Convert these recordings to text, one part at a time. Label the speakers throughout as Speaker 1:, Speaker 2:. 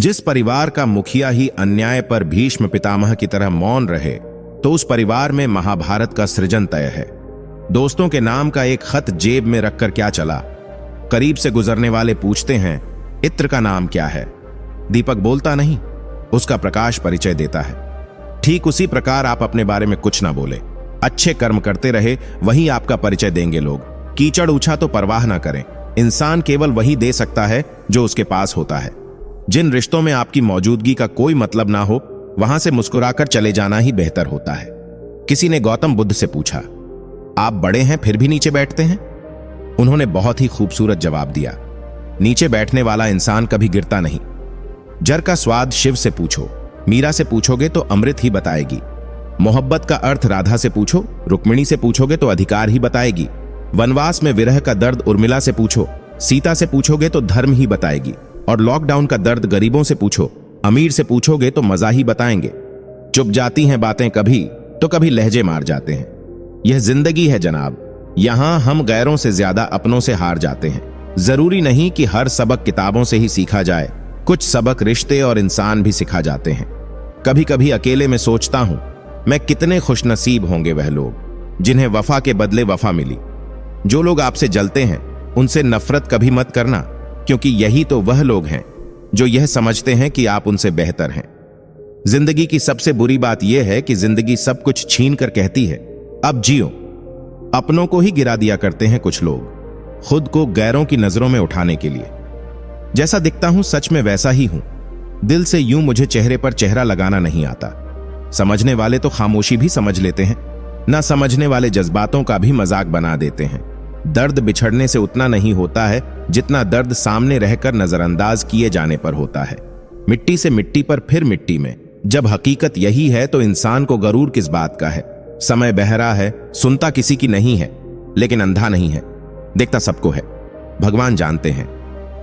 Speaker 1: जिस परिवार का मुखिया ही अन्याय पर भीष्म पितामह की तरह मौन रहे, तो उस परिवार में महाभारत का सृजन तय है। दोस्तों के नाम का एक खत जेब में रखकर क्या चला? करीब से गुजरने वाले पूछते हैं, इत्र का नाम क्या है? दीपक बोलता नहीं, उसका प्रकाश परिचय देता है। ठीक उसी प्रकार आप अपने बारे में कुछ ना बोले, अच्छे कर्म करते रहे, वही आपका परिचय देंगे लोग। कीचड़ ऊंचा तो परवाह ना करें, इंसान केवल वही दे सकता है जो उसके पास होता है। जिन रिश्तों में आपकी मौजूदगी का कोई मतलब ना हो, वहां से मुस्कुराकर चले जाना ही बेहतर होता है। किसी ने गौतम बुद्ध से पूछा, आप बड़े हैं फिर भी नीचे बैठते हैं? उन्होंने बहुत ही खूबसूरत जवाब दिया, नीचे बैठने वाला इंसान कभी गिरता नहीं। जर का स्वाद शिव से पूछो, मीरा से पूछोगे तो अमृत ही बताएगी। मोहब्बत का अर्थ राधा से पूछो, रुक्मिणी से पूछोगे तो अधिकार ही बताएगी। वनवास में विरह का दर्द उर्मिला से पूछो, सीता से पूछोगे तो धर्म ही बताएगी। और लॉकडाउन का दर्द गरीबों से पूछो, अमीर से पूछोगे तो मजा ही बताएंगे। चुप जाती हैं बातें कभी तो कभी लहजे मार जाते हैं। यह जिंदगी है जनाब, यहां हम गैरों से ज्यादा अपनों से हार जाते हैं। जरूरी नहीं कि हर सबक किताबों से ही सीखा जाए, कुछ सबक रिश्ते और इंसान भी सिखा जाते हैं। कभी कभी अकेले में सोचता हूं, मैं कितने खुशनसीब होंगे वह लोग जिन्हें वफा के बदले वफा मिली। जो लोग आपसे जलते हैं उनसे नफरत कभी मत करना, क्योंकि यही तो वह लोग हैं जो यह समझते हैं कि आप उनसे बेहतर हैं। जिंदगी की सबसे बुरी बात यह है कि जिंदगी सब कुछ छीन कर कहती है, अब जियो। अपनों को ही गिरा दिया करते हैं कुछ लोग, खुद को गैरों की नजरों में उठाने के लिए। जैसा दिखता हूं सच में वैसा ही हूं। दिल से यूं मुझे चेहरे पर चेहरा लगाना नहीं आता। समझने वाले तो खामोशी भी समझ लेते हैं, ना समझने वाले जज्बातों का भी मजाक बना देते हैं। दर्द बिछड़ने से उतना नहीं होता है जितना दर्द सामने रहकर नजरअंदाज किए जाने पर होता है। मिट्टी से मिट्टी पर फिर मिट्टी में। जब हकीकत यही है तो इंसान को गरूर किस बात का है? समय बहरा है, सुनता किसी की नहीं है, लेकिन अंधा नहीं है, देखता सबको है। भगवान जानते हैं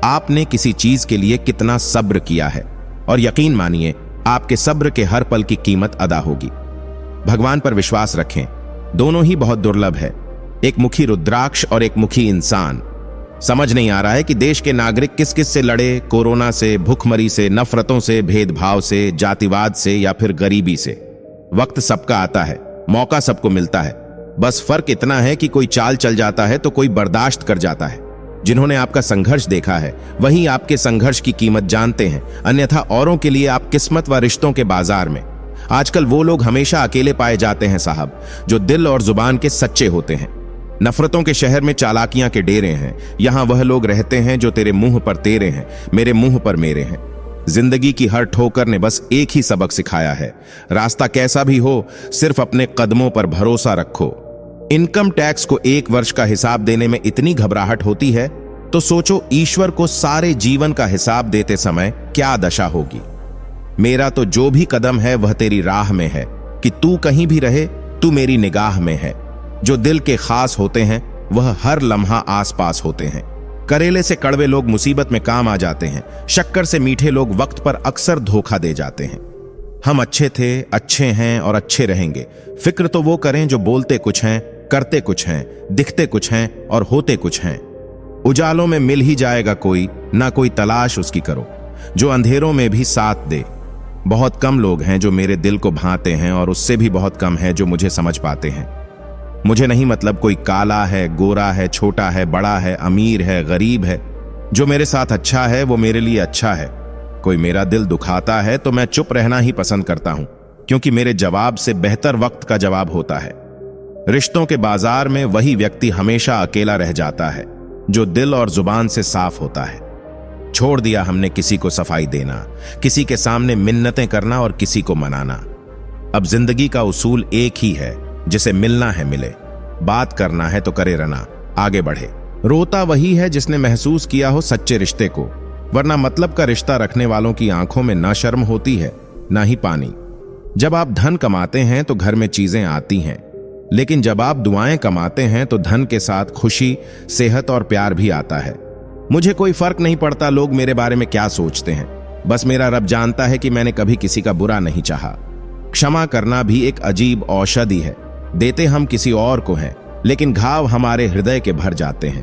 Speaker 1: आपने किसी चीज के लिए कितना सब्र किया है, और यकीन मानिए आपके सब्र के हर पल की कीमत अदा होगी। भगवान पर विश्वास रखें, दोनों ही बहुत दुर्लभ है। एक मुखी रुद्राक्ष और एक मुखी इंसान। समझ नहीं आ रहा है कि देश के नागरिक किस किस से लड़े, कोरोना से, भूखमरी से, नफरतों से, भेदभाव से, जातिवाद से या फिर गरीबी से। वक्त सबका आता है, मौका सबको मिलता है, बस फर्क इतना है कि कोई चाल चल जाता है तो कोई बर्दाश्त कर जाता है। जिन्होंने आपका संघर्ष देखा है वही आपके संघर्ष की कीमत जानते हैं, अन्यथा औरों के लिए आप किस्मत व रिश्तों के बाजार में। आजकल वो लोग हमेशा अकेले पाए जाते हैं साहब, जो दिल और जुबान के सच्चे होते हैं। नफरतों के शहर में चालाकियां के डेरे हैं, यहां वह लोग रहते हैं जो तेरे मुंह पर तेरे हैं, मेरे मुंह पर मेरे हैं। जिंदगी की हर ठोकर ने बस एक ही सबक सिखाया है, रास्ता कैसा भी हो सिर्फ अपने कदमों पर भरोसा रखो। इनकम टैक्स को 1 वर्ष का हिसाब देने में इतनी घबराहट होती है तो सोचो ईश्वर को सारे जीवन का हिसाब देते समय क्या दशा होगी। मेरा तो जो भी कदम है वह तेरी राह में है, कि तू कहीं भी रहे तू मेरी निगाह में है। जो दिल के खास होते हैं वह हर लम्हा आसपास होते हैं। करेले से कड़वे लोग मुसीबत में काम आ जाते हैं, शक्कर से मीठे लोग वक्त पर अक्सर धोखा दे जाते हैं। हम अच्छे थे, अच्छे हैं और अच्छे रहेंगे। फिक्र तो वो करें जो बोलते कुछ हैं, करते कुछ हैं, दिखते कुछ हैं और होते कुछ हैं। उजालों में मिल ही जाएगा कोई, ना कोई तलाश उसकी करो, जो अंधेरों में भी साथ दे। बहुत कम लोग हैं जो मेरे दिल को भाते हैं, और उससे भी बहुत कम है जो मुझे समझ पाते हैं। मुझे नहीं मतलब कोई काला है, गोरा है, छोटा है, बड़ा है, अमीर है, गरीब है। जो मेरे साथ अच्छा है वो मेरे लिए अच्छा है। कोई मेरा दिल दुखाता है तो मैं चुप रहना ही पसंद करता हूं, क्योंकि मेरे जवाब से बेहतर वक्त का जवाब होता है। रिश्तों के बाजार में वही व्यक्ति हमेशा अकेला रह जाता है जो दिल और जुबान से साफ होता है। छोड़ दिया हमने किसी को सफाई देना, किसी के सामने मिन्नतें करना और किसी को मनाना। अब जिंदगी का उसूल एक ही है, जिसे मिलना है मिले, बात करना है तो करे रहना, आगे बढ़े। रोता वही है जिसने महसूस किया हो सच्चे रिश्ते को, वरना मतलब का रिश्ता रखने वालों की आंखों में ना शर्म होती है ना ही पानी। जब आप धन कमाते हैं तो घर में चीजें आती हैं, लेकिन जब आप दुआएं कमाते हैं तो धन के साथ खुशी, सेहत और प्यार भी आता है। मुझे कोई फर्क नहीं पड़ता लोग मेरे बारे में क्या सोचते हैं, बस मेरा रब जानता है कि मैंने कभी किसी का बुरा नहीं चाहा। क्षमा करना भी एक अजीब औषधि है। देते हम किसी और को हैं, लेकिन घाव हमारे हृदय के भर जाते हैं।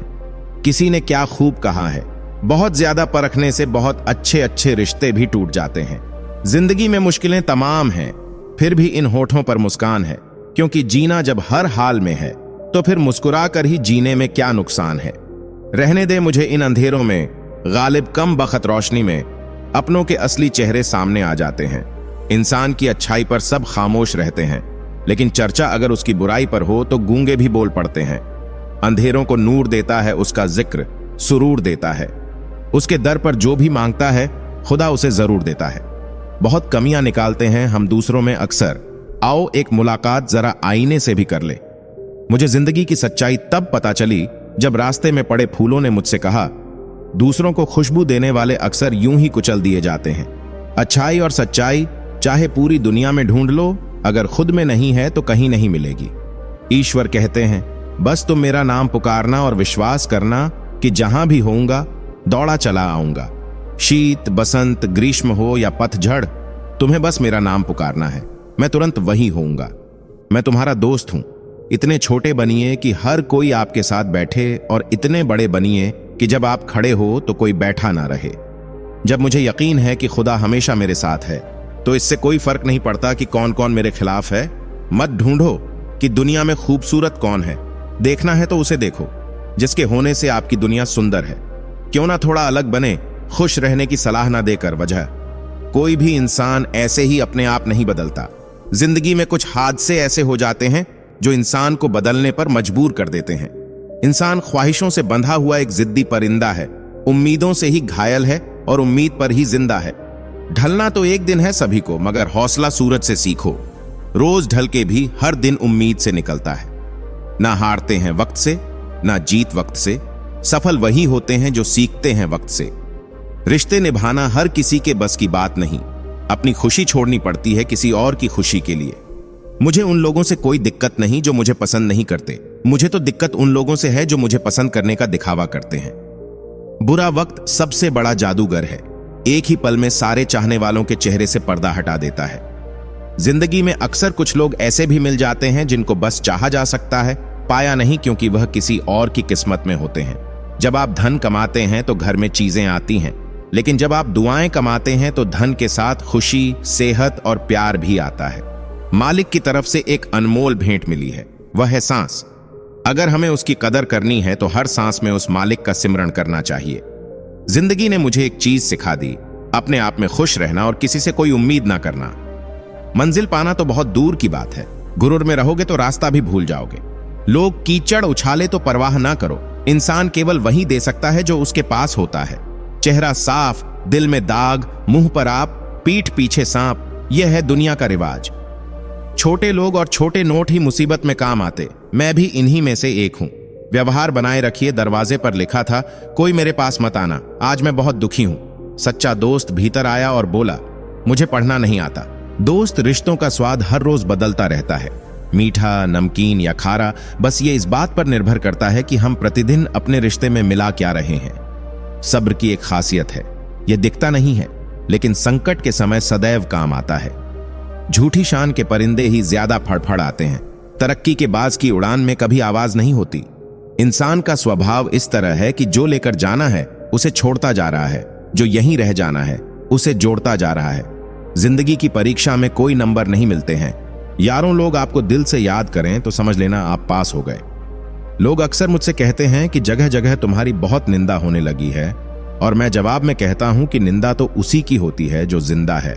Speaker 1: किसी ने क्या खूब कहा है, बहुत ज्यादा परखने से बहुत अच्छे अच्छे रिश्ते भी टूट जाते हैं। जिंदगी में मुश्किलें तमाम हैं, फिर भी इन होठों पर मुस्कान है, क्योंकि जीना जब हर हाल में है तो फिर मुस्कुरा कर ही जीने में क्या नुकसान है। रहने दे मुझे इन अंधेरों में, गालिब कम बखत रोशनी में अपनों के असली चेहरे सामने आ जाते हैं। इंसान की अच्छाई पर सब खामोश रहते हैं, लेकिन चर्चा अगर उसकी बुराई पर हो तो गूंगे भी बोल पड़ते हैं। अंधेरों को नूर देता है उसका जिक्र, सुरूर देता है। उसके दर पर जो भी मांगता है खुदा उसे जरूर देता है। बहुत कमियां निकालते हैं हम दूसरों में अक्सर, आओ एक मुलाकात जरा आईने से भी कर ले। मुझे जिंदगी की सच्चाई तब पता चली जब रास्ते में पड़े फूलों ने मुझसे कहा, दूसरों को खुशबू देने वाले अक्सर यूं ही कुचल दिए जाते हैं। अच्छाई और सच्चाई चाहे पूरी दुनिया में ढूंढ लो, अगर खुद में नहीं है तो कहीं नहीं मिलेगी। ईश्वर कहते हैं, बस तुम मेरा नाम पुकारना और विश्वास करना कि जहां भी होऊंगा दौड़ा चला आऊंगा। शीत, बसंत, ग्रीष्म हो या पतझड़, तुम्हें बस मेरा नाम पुकारना है, मैं तुरंत वही होऊंगा। मैं तुम्हारा दोस्त हूं। इतने छोटे बनिए कि हर कोई आपके साथ बैठे, और इतने बड़े बनिए कि जब आप खड़े हो तो कोई बैठा ना रहे। जब मुझे यकीन है कि खुदा हमेशा मेरे साथ है, तो इससे कोई फर्क नहीं पड़ता कि कौन कौन मेरे खिलाफ है। मत ढूंढो कि दुनिया में खूबसूरत कौन है, देखना है तो उसे देखो जिसके होने से आपकी दुनिया सुंदर है। क्यों ना थोड़ा अलग बने, खुश रहने की सलाह ना देकर वजह। कोई भी इंसान ऐसे ही अपने आप नहीं बदलता। जिंदगी में कुछ हादसे ऐसे हो जाते हैं जो इंसान को बदलने पर मजबूर कर देते हैं। इंसान ख्वाहिशों से बंधा हुआ एक जिद्दी परिंदा है, उम्मीदों से ही घायल है और उम्मीद पर ही जिंदा है। ढलना तो एक दिन है सभी को, मगर हौसला सूरज से सीखो। रोज ढल के भी हर दिन उम्मीद से निकलता है। ना हारते हैं वक्त से, ना जीत वक्त से। सफल वही होते हैं जो सीखते हैं वक्त से। रिश्ते निभाना हर किसी के बस की बात नहीं। अपनी खुशी छोड़नी पड़ती है किसी और की खुशी के लिए। मुझे उन लोगों से कोई दिक्कत नहीं जो मुझे पसंद नहीं करते। मुझे तो दिक्कत उन लोगों से है जो मुझे पसंद करने का दिखावा करते हैं। बुरा वक्त सबसे बड़ा जादूगर है, एक ही पल में सारे चाहने वालों के चेहरे से पर्दा हटा देता है। जिंदगी में अक्सर कुछ लोग ऐसे भी मिल जाते हैं जिनको बस चाहा जा सकता है, पाया नहीं, क्योंकि वह किसी और की किस्मत में होते हैं। जब आप धन कमाते हैं तो घर में चीजें आती हैं, लेकिन जब आप दुआएं कमाते हैं तो धन के साथ खुशी, सेहत और प्यार भी आता है। मालिक की तरफ से एक अनमोल भेंट मिली है, वह है सांस। अगर हमें उसकी कदर करनी है तो हर सांस में उस मालिक का सिमरण करना चाहिए। जिंदगी ने मुझे एक चीज सिखा दी, अपने आप में खुश रहना और किसी से कोई उम्मीद ना करना। मंजिल पाना तो बहुत दूर की बात है, गुरूर में रहोगे तो रास्ता भी भूल जाओगे। लोग कीचड़ उछाले तो परवाह ना करो। इंसान केवल वही दे सकता है जो उसके पास होता है। चेहरा साफ, दिल में दाग, मुंह पर आप, पीठ पीछे सांप, यह है दुनिया का रिवाज। छोटे लोग और छोटे नोट ही मुसीबत में काम आते, मैं भी इन्हीं में से एक हूं। व्यवहार बनाए रखिए दरवाजे पर लिखा था, कोई मेरे पास मत आना, आज मैं बहुत दुखी हूं। सच्चा दोस्त भीतर आया और बोला, मुझे पढ़ना नहीं आता। दोस्त रिश्तों का स्वाद हर रोज बदलता रहता है, मीठा, नमकीन या खारा, बस ये इस बात पर निर्भर करता है कि हम प्रतिदिन अपने रिश्ते में मिला क्या रहे हैं। सब्र की एक खासियत है, यह दिखता नहीं है लेकिन संकट के समय सदैव काम आता है। झूठी शान के परिंदे ही ज्यादा फड़फड़ आते हैं। तरक्की के बाज की उड़ान में कभी आवाज नहीं होती। इंसान का स्वभाव इस तरह है कि जो लेकर जाना है उसे छोड़ता जा रहा है, जो यहीं रह जाना है उसे जोड़ता जा रहा है। जिंदगी की परीक्षा में कोई नंबर नहीं मिलते हैं। यारों लोग आपको दिल से याद करें तो समझ लेना आप पास हो गए। लोग अक्सर मुझसे कहते हैं कि जगह जगह तुम्हारी बहुत निंदा होने लगी है, और मैं जवाब में कहता हूं कि निंदा तो उसी की होती है जो जिंदा है,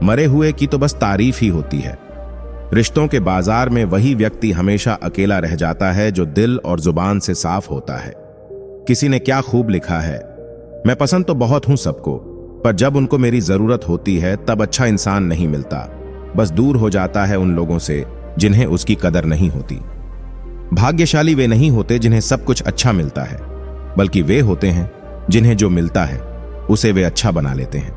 Speaker 1: मरे हुए की तो बस तारीफ ही होती है। रिश्तों के बाजार में वही व्यक्ति हमेशा अकेला रह जाता है जो दिल और जुबान से साफ होता है। किसी ने क्या खूब लिखा है, मैं पसंद तो बहुत हूं सबको, पर जब उनको मेरी जरूरत होती है तब अच्छा इंसान नहीं मिलता, बस दूर हो जाता है उन लोगों से जिन्हें उसकी कदर नहीं होती। भाग्यशाली वे नहीं होते जिन्हें सब कुछ अच्छा मिलता है, बल्कि वे होते हैं जिन्हें जो मिलता है उसे वे अच्छा बना लेते हैं।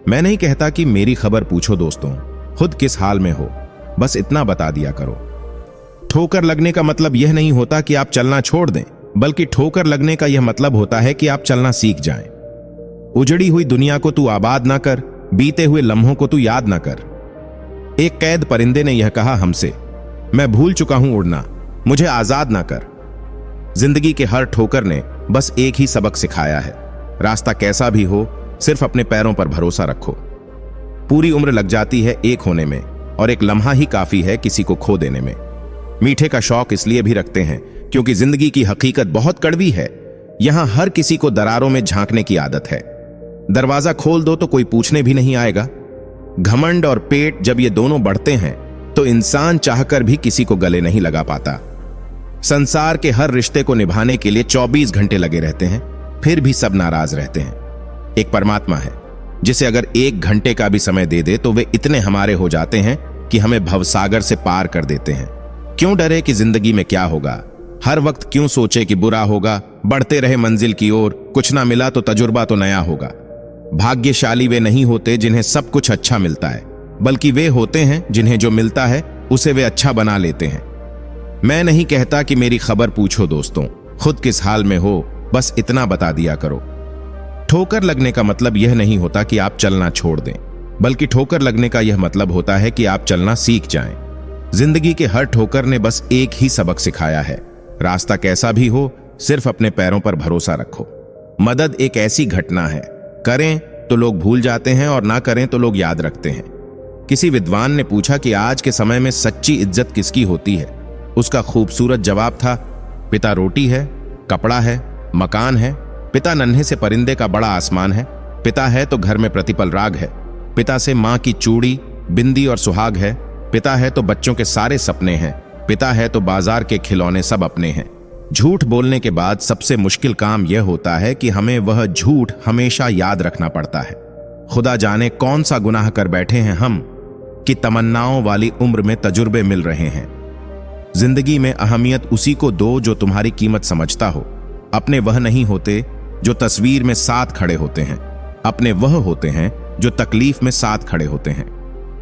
Speaker 1: मैं नहीं कहता कि मेरी खबर पूछो दोस्तों, खुद किस हाल में हो, बस इतना बता दिया करो। ठोकर लगने का मतलब यह नहीं होता कि आप चलना छोड़ दें, बल्कि ठोकर लगने का यह मतलब होता है कि आप चलना सीख जाएं। उजड़ी हुई दुनिया को तू आबाद ना कर, बीते हुए लम्हों को तू याद ना कर। एक कैद परिंदे ने यह कहा हमसे, मैं भूल चुका हूं उड़ना, मुझे आजाद ना कर। जिंदगी के हर ठोकर ने बस एक ही सबक सिखाया है, रास्ता कैसा भी हो, सिर्फ अपने पैरों पर भरोसा रखो। पूरी उम्र लग जाती है एक होने में, और एक लम्हा ही काफी है किसी को खो देने में। मीठे का शौक इसलिए भी रखते हैं क्योंकि जिंदगी की हकीकत बहुत कड़वी है। यहां हर किसी को दरारों में झांकने की आदत है। दरवाजा खोल दो तो कोई पूछने भी नहीं आएगा। घमंड और पेट जब ये दोनों बढ़ते हैं तो इंसान चाहकर भी किसी को गले नहीं लगा पाता। संसार के हर रिश्ते को निभाने के लिए 24 घंटे लगे रहते हैं, फिर भी सब नाराज रहते हैं। एक परमात्मा है जिसे अगर 1 घंटे का भी समय दे दे तो वे इतने हमारे हो जाते हैं कि हमें भवसागर से पार कर देते हैं। क्यों डरे कि जिंदगी में क्या होगा, हर वक्त क्यों सोचे कि बुरा होगा। बढ़ते रहे मंजिल की ओर, कुछ ना मिला तो तजुर्बा तो नया होगा। भाग्यशाली वे नहीं होते जिन्हें सब कुछ अच्छा मिलता है, बल्कि वे होते हैं जिन्हें जो मिलता है उसे वे अच्छा बना लेते हैं। मैं नहीं कहता कि मेरी खबर पूछो दोस्तों, खुद किस हाल में हो बस इतना बता दिया करो। ठोकर लगने का मतलब यह नहीं होता कि आप चलना छोड़ दें, बल्कि ठोकर लगने का यह मतलब होता है कि आप चलना सीख जाएं। जिंदगी के हर ठोकर ने बस एक ही सबक सिखाया है, रास्ता कैसा भी हो सिर्फ अपने पैरों पर भरोसा रखो। मदद एक ऐसी घटना है, करें तो लोग भूल जाते हैं और ना करें तो लोग याद रखते हैं। किसी विद्वान ने पूछा कि आज के समय में सच्ची इज्जत किसकी होती है। उसका खूबसूरत जवाब था, पिता रोटी है, कपड़ा है, मकान है, पिता नन्हे से परिंदे का बड़ा आसमान है, पिता है तो घर में प्रतिपल राग है, पिता से मां की चूड़ी, बिंदी और सुहाग है, पिता है तो बच्चों के सारे सपने हैं, पिता है तो बाजार के खिलौने सब अपने हैं। झूठ बोलने के बाद सबसे मुश्किल काम यह होता है कि हमें वह झूठ हमेशा याद रखना पड़ता है। खुदा जाने कौन सा गुनाह कर बैठे हैं हम कि तमन्नाओं वाली उम्र में तजुर्बे मिल रहे हैं। जिंदगी में अहमियत उसी को दो जो तुम्हारी कीमत समझता हो। अपने वह नहीं होते जो तस्वीर में साथ खड़े होते हैं, अपने वह होते हैं जो तकलीफ में साथ खड़े होते हैं।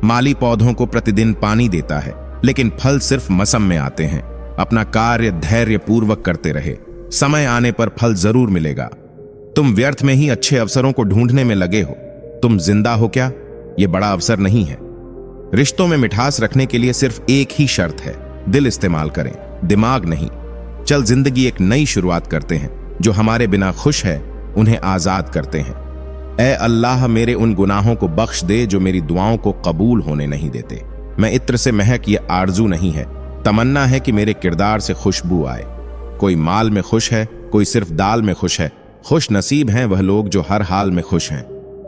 Speaker 1: माली पौधों को प्रतिदिन पानी देता है, लेकिन फल सिर्फ मौसम में आते हैं। अपना कार्य धैर्य पूर्वक करते रहे, समय आने पर फल जरूर मिलेगा। तुम व्यर्थ में ही अच्छे अवसरों को ढूंढने में लगे हो। तुम जिंदा हो क्या? यह बड़ा अवसर नहीं है। रिश्तों में मिठास रखने के लिए सिर्फ एक ही शर्त है, दिल इस्तेमाल करें, दिमाग नहीं। चल जिंदगी एक नई शुरुआत करते हैं। जो हमारे बिना खुश है उन्हें आजाद करते हैं। ऐ अल्लाह मेरे उन गुनाहों को बख्श दे जो मेरी दुआओं को कबूल होने नहीं देते। मैं इत्र से महक ये आरजू नहीं है, तमन्ना है कि मेरे किरदार से खुशबू आए। कोई माल में खुश है, कोई सिर्फ दाल में खुश है। खुश नसीब हैं वह लोग जो हर हाल में खुश हैं।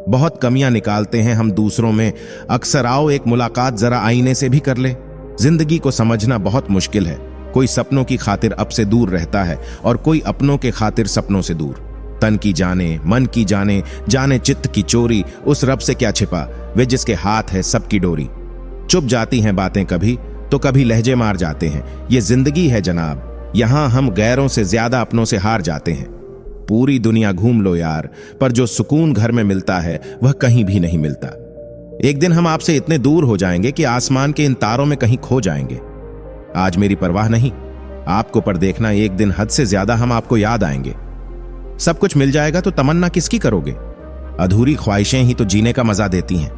Speaker 1: बहुत कमियां निकालते हैं हम दूसरों में, अक्सर आओ एक मुलाकात जरा आईने से भी कर ले। जिंदगी को समझना बहुत मुश्किल है। कोई सपनों की खातिर अब से दूर रहता है और कोई अपनों के खातिर सपनों से दूर। तन की जाने, मन की जाने, जाने चित्त की चोरी, उस रब से क्या छिपा वे जिसके हाथ है सबकी डोरी। चुप जाती हैं बातें कभी तो कभी लहजे मार जाते हैं। ये जिंदगी है जनाब, यहां हम गैरों से ज्यादा अपनों से हार जाते हैं। पूरी दुनिया घूम लो यार, पर जो सुकून घर में मिलता है वह कहीं भी नहीं मिलता। एक दिन हम आपसे इतने दूर हो जाएंगे कि आसमान के इन तारों में कहीं खो जाएंगे। आज मेरी परवाह नहीं आपको, पर देखना एक दिन हद से ज्यादा हम आपको याद आएंगे। सब कुछ मिल जाएगा तो तमन्ना किसकी करोगे? अधूरी ख्वाहिशें ही तो जीने का मजा देती हैं।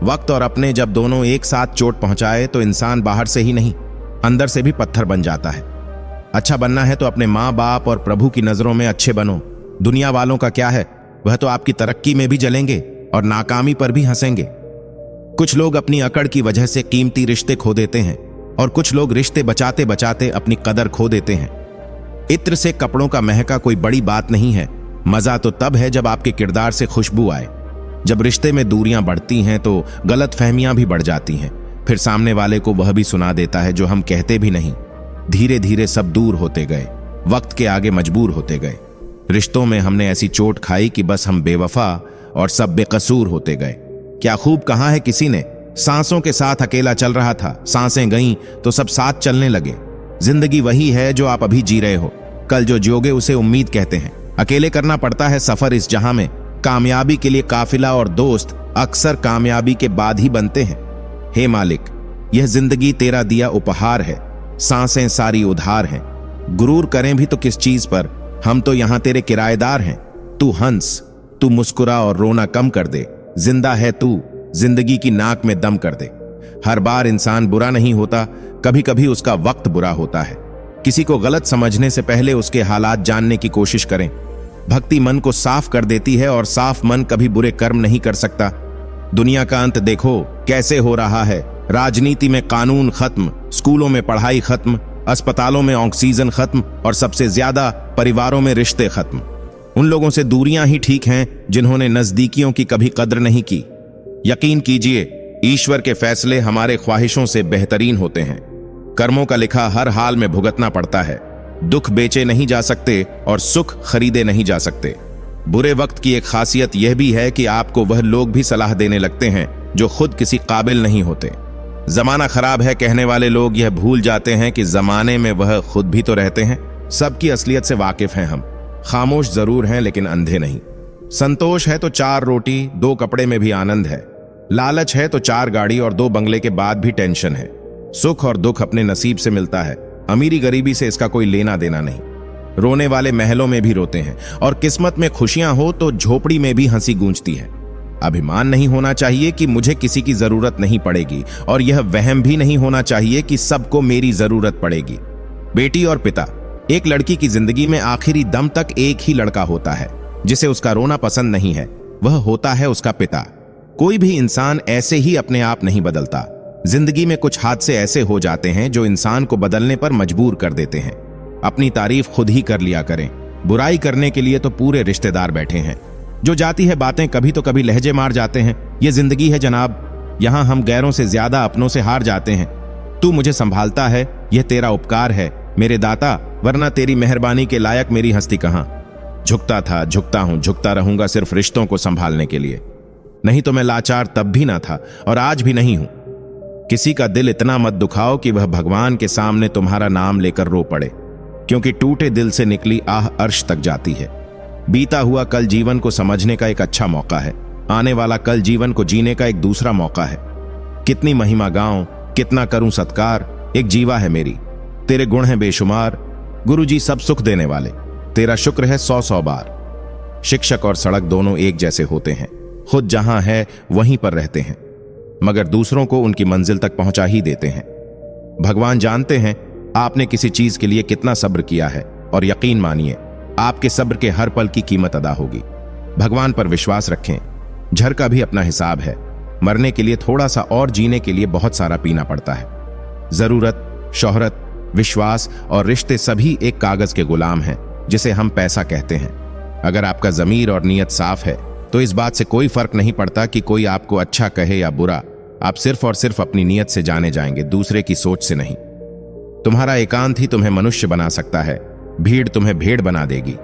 Speaker 1: वक्त और अपने जब दोनों एक साथ चोट पहुंचाए तो इंसान बाहर से ही नहीं अंदर से भी पत्थर बन जाता है। अच्छा बनना है तो अपने माँ बाप और प्रभु की नजरों में अच्छे बनो। दुनिया वालों का क्या है, वह तो आपकी तरक्की में भी जलेंगे और नाकामी पर भी हंसेंगे। कुछ लोग अपनी अकड़ की वजह से कीमती रिश्ते खो देते हैं और कुछ लोग रिश्ते बचाते बचाते अपनी कदर खो देते हैं। इत्र से कपड़ों का महका कोई बड़ी बात नहीं है। मजा तो तब है जब आपके किरदार से खुशबू आए। जब रिश्ते में दूरियां बढ़ती हैं तो गलत फहमियां भी बढ़ जाती हैं। फिर सामने वाले को वह भी सुना देता है जो हम कहते भी नहीं। धीरे धीरे सब दूर होते गए, वक्त के आगे मजबूर होते गए। रिश्तों में हमने ऐसी चोट खाई कि बस हम बेवफा और सब बेकसूर होते गए। क्या खूब कहा है किसी ने, सांसों के साथ अकेला चल रहा था, सांसें गईं तो सब साथ चलने लगे। जिंदगी वही है जो आप अभी जी रहे हो, कल जो जियोगे उसे उम्मीद कहते हैं। अकेले करना पड़ता है सफर इस जहां में। कामयाबी के लिए काफिला और दोस्त अक्सर कामयाबी के बाद ही बनते हैं। हे मालिक, यह जिंदगी तेरा दिया उपहार है, सांसें सारी उधार हैं। गुरूर करें भी तो किस चीज पर, हम तो यहां तेरे किराएदार हैं। तू हंस, तू मुस्कुरा और रोना कम कर दे। जिंदा है तू, जिंदगी की नाक में दम कर दे। हर बार इंसान बुरा नहीं होता, कभी कभी उसका वक्त बुरा होता है। किसी को गलत समझने से पहले उसके हालात जानने की कोशिश करें। भक्ति मन को साफ कर देती है और साफ मन कभी बुरे कर्म नहीं कर सकता। दुनिया का अंत देखो कैसे हो रहा है। राजनीति में कानून खत्म, स्कूलों में पढ़ाई खत्म, अस्पतालों में ऑक्सीजन खत्म और सबसे ज्यादा परिवारों में रिश्ते खत्म। उन लोगों से दूरियां ही ठीक हैं जिन्होंने नजदीकियों की कभी कद्र नहीं की। यकीन कीजिए, ईश्वर के फैसले हमारे ख्वाहिशों से बेहतरीन होते हैं। कर्मों का लिखा हर हाल में भुगतना पड़ता है। दुख बेचे नहीं जा सकते और सुख खरीदे नहीं जा सकते। बुरे वक्त की एक खासियत यह भी है कि आपको वह लोग भी सलाह देने लगते हैं जो खुद किसी काबिल नहीं होते। जमाना खराब है कहने वाले लोग यह भूल जाते हैं कि जमाने में वह खुद भी तो रहते हैं। सबकी असलियत से वाकिफ हैं हम। खामोश जरूर हैं लेकिन अंधे नहीं। संतोष है तो 4 रोटी 2 कपड़े में भी आनंद है। लालच है तो 4 गाड़ी और 2 बंगले के बाद भी टेंशन है। सुख और दुख अपने नसीब से मिलता है। अमीरी गरीबी से इसका कोई लेना देना नहीं। रोने वाले महलों में भी रोते हैं और किस्मत में खुशियां हो तो झोपड़ी में भी हंसी गूंजती है। अभिमान नहीं होना चाहिए कि मुझे किसी की जरूरत नहीं पड़ेगी और यह वहम भी नहीं होना चाहिए कि सबको मेरी जरूरत पड़ेगी। बेटी और पिता, एक लड़की की जिंदगी में आखिरी दम तक एक ही लड़का होता है जिसे उसका रोना पसंद नहीं है। वह होता है उसका पिता। कोई भी इंसान ऐसे ही अपने आप नहीं बदलता। जिंदगी में कुछ हादसे ऐसे हो जाते हैं जो इंसान को बदलने पर मजबूर कर देते हैं। अपनी तारीफ खुद ही कर लिया करें। बुराई करने के लिए तो पूरे रिश्तेदार बैठे हैं। जो जाती है बातें कभी तो कभी लहजे मार जाते हैं। ये जिंदगी है जनाब, यहां हम गैरों से ज्यादा अपनों से हार जाते हैं। तू मुझे संभालता है, यह तेरा उपकार है मेरे दाता, वरना तेरी मेहरबानी के लायक मेरी हस्ती कहां। झुकता था, झुकता हूं, झुकता रहूंगा सिर्फ रिश्तों को संभालने के लिए। नहीं तो मैं लाचार तब भी ना था और आज भी नहीं हूं। किसी का दिल इतना मत दुखाओ कि वह भगवान के सामने तुम्हारा नाम लेकर रो पड़े, क्योंकि टूटे दिल से निकली आह अर्श तक जाती है। बीता हुआ कल जीवन को समझने का एक अच्छा मौका है। आने वाला कल जीवन को जीने का एक दूसरा मौका है। कितनी महिमा गाऊं, कितना करूं सत्कार, एक जीवा है मेरी। तेरे गुण हैं बेशुमार, गुरुजी सब सुख देने वाले। तेरा शुक्र है 100-100 बार। शिक्षक और सड़क दोनों एक जैसे होते हैं। खुद जहां है वहीं पर रहते हैं, मगर दूसरों को उनकी मंजिल तक पहुंचा ही देते हैं। भगवान जानते हैं आपने किसी चीज के लिए कितना सब्र किया है और यकीन मानिए आपके सब्र के हर पल की कीमत अदा होगी। भगवान पर विश्वास रखें। झर का भी अपना हिसाब है। मरने के लिए थोड़ा सा और जीने के लिए बहुत सारा पीना पड़ता है। जरूरत, शोहरत, विश्वास और रिश्ते सभी एक कागज के गुलाम हैं जिसे हम पैसा कहते हैं। अगर आपका जमीर और नीयत साफ है तो इस बात से कोई फर्क नहीं पड़ता कि कोई आपको अच्छा कहे या बुरा। आप सिर्फ और सिर्फ अपनी नीयत से जाने जाएंगे, दूसरे की सोच से नहीं। तुम्हारा एकांत ही तुम्हें मनुष्य बना सकता है। भीड़ तुम्हें भेड़ बना देगी।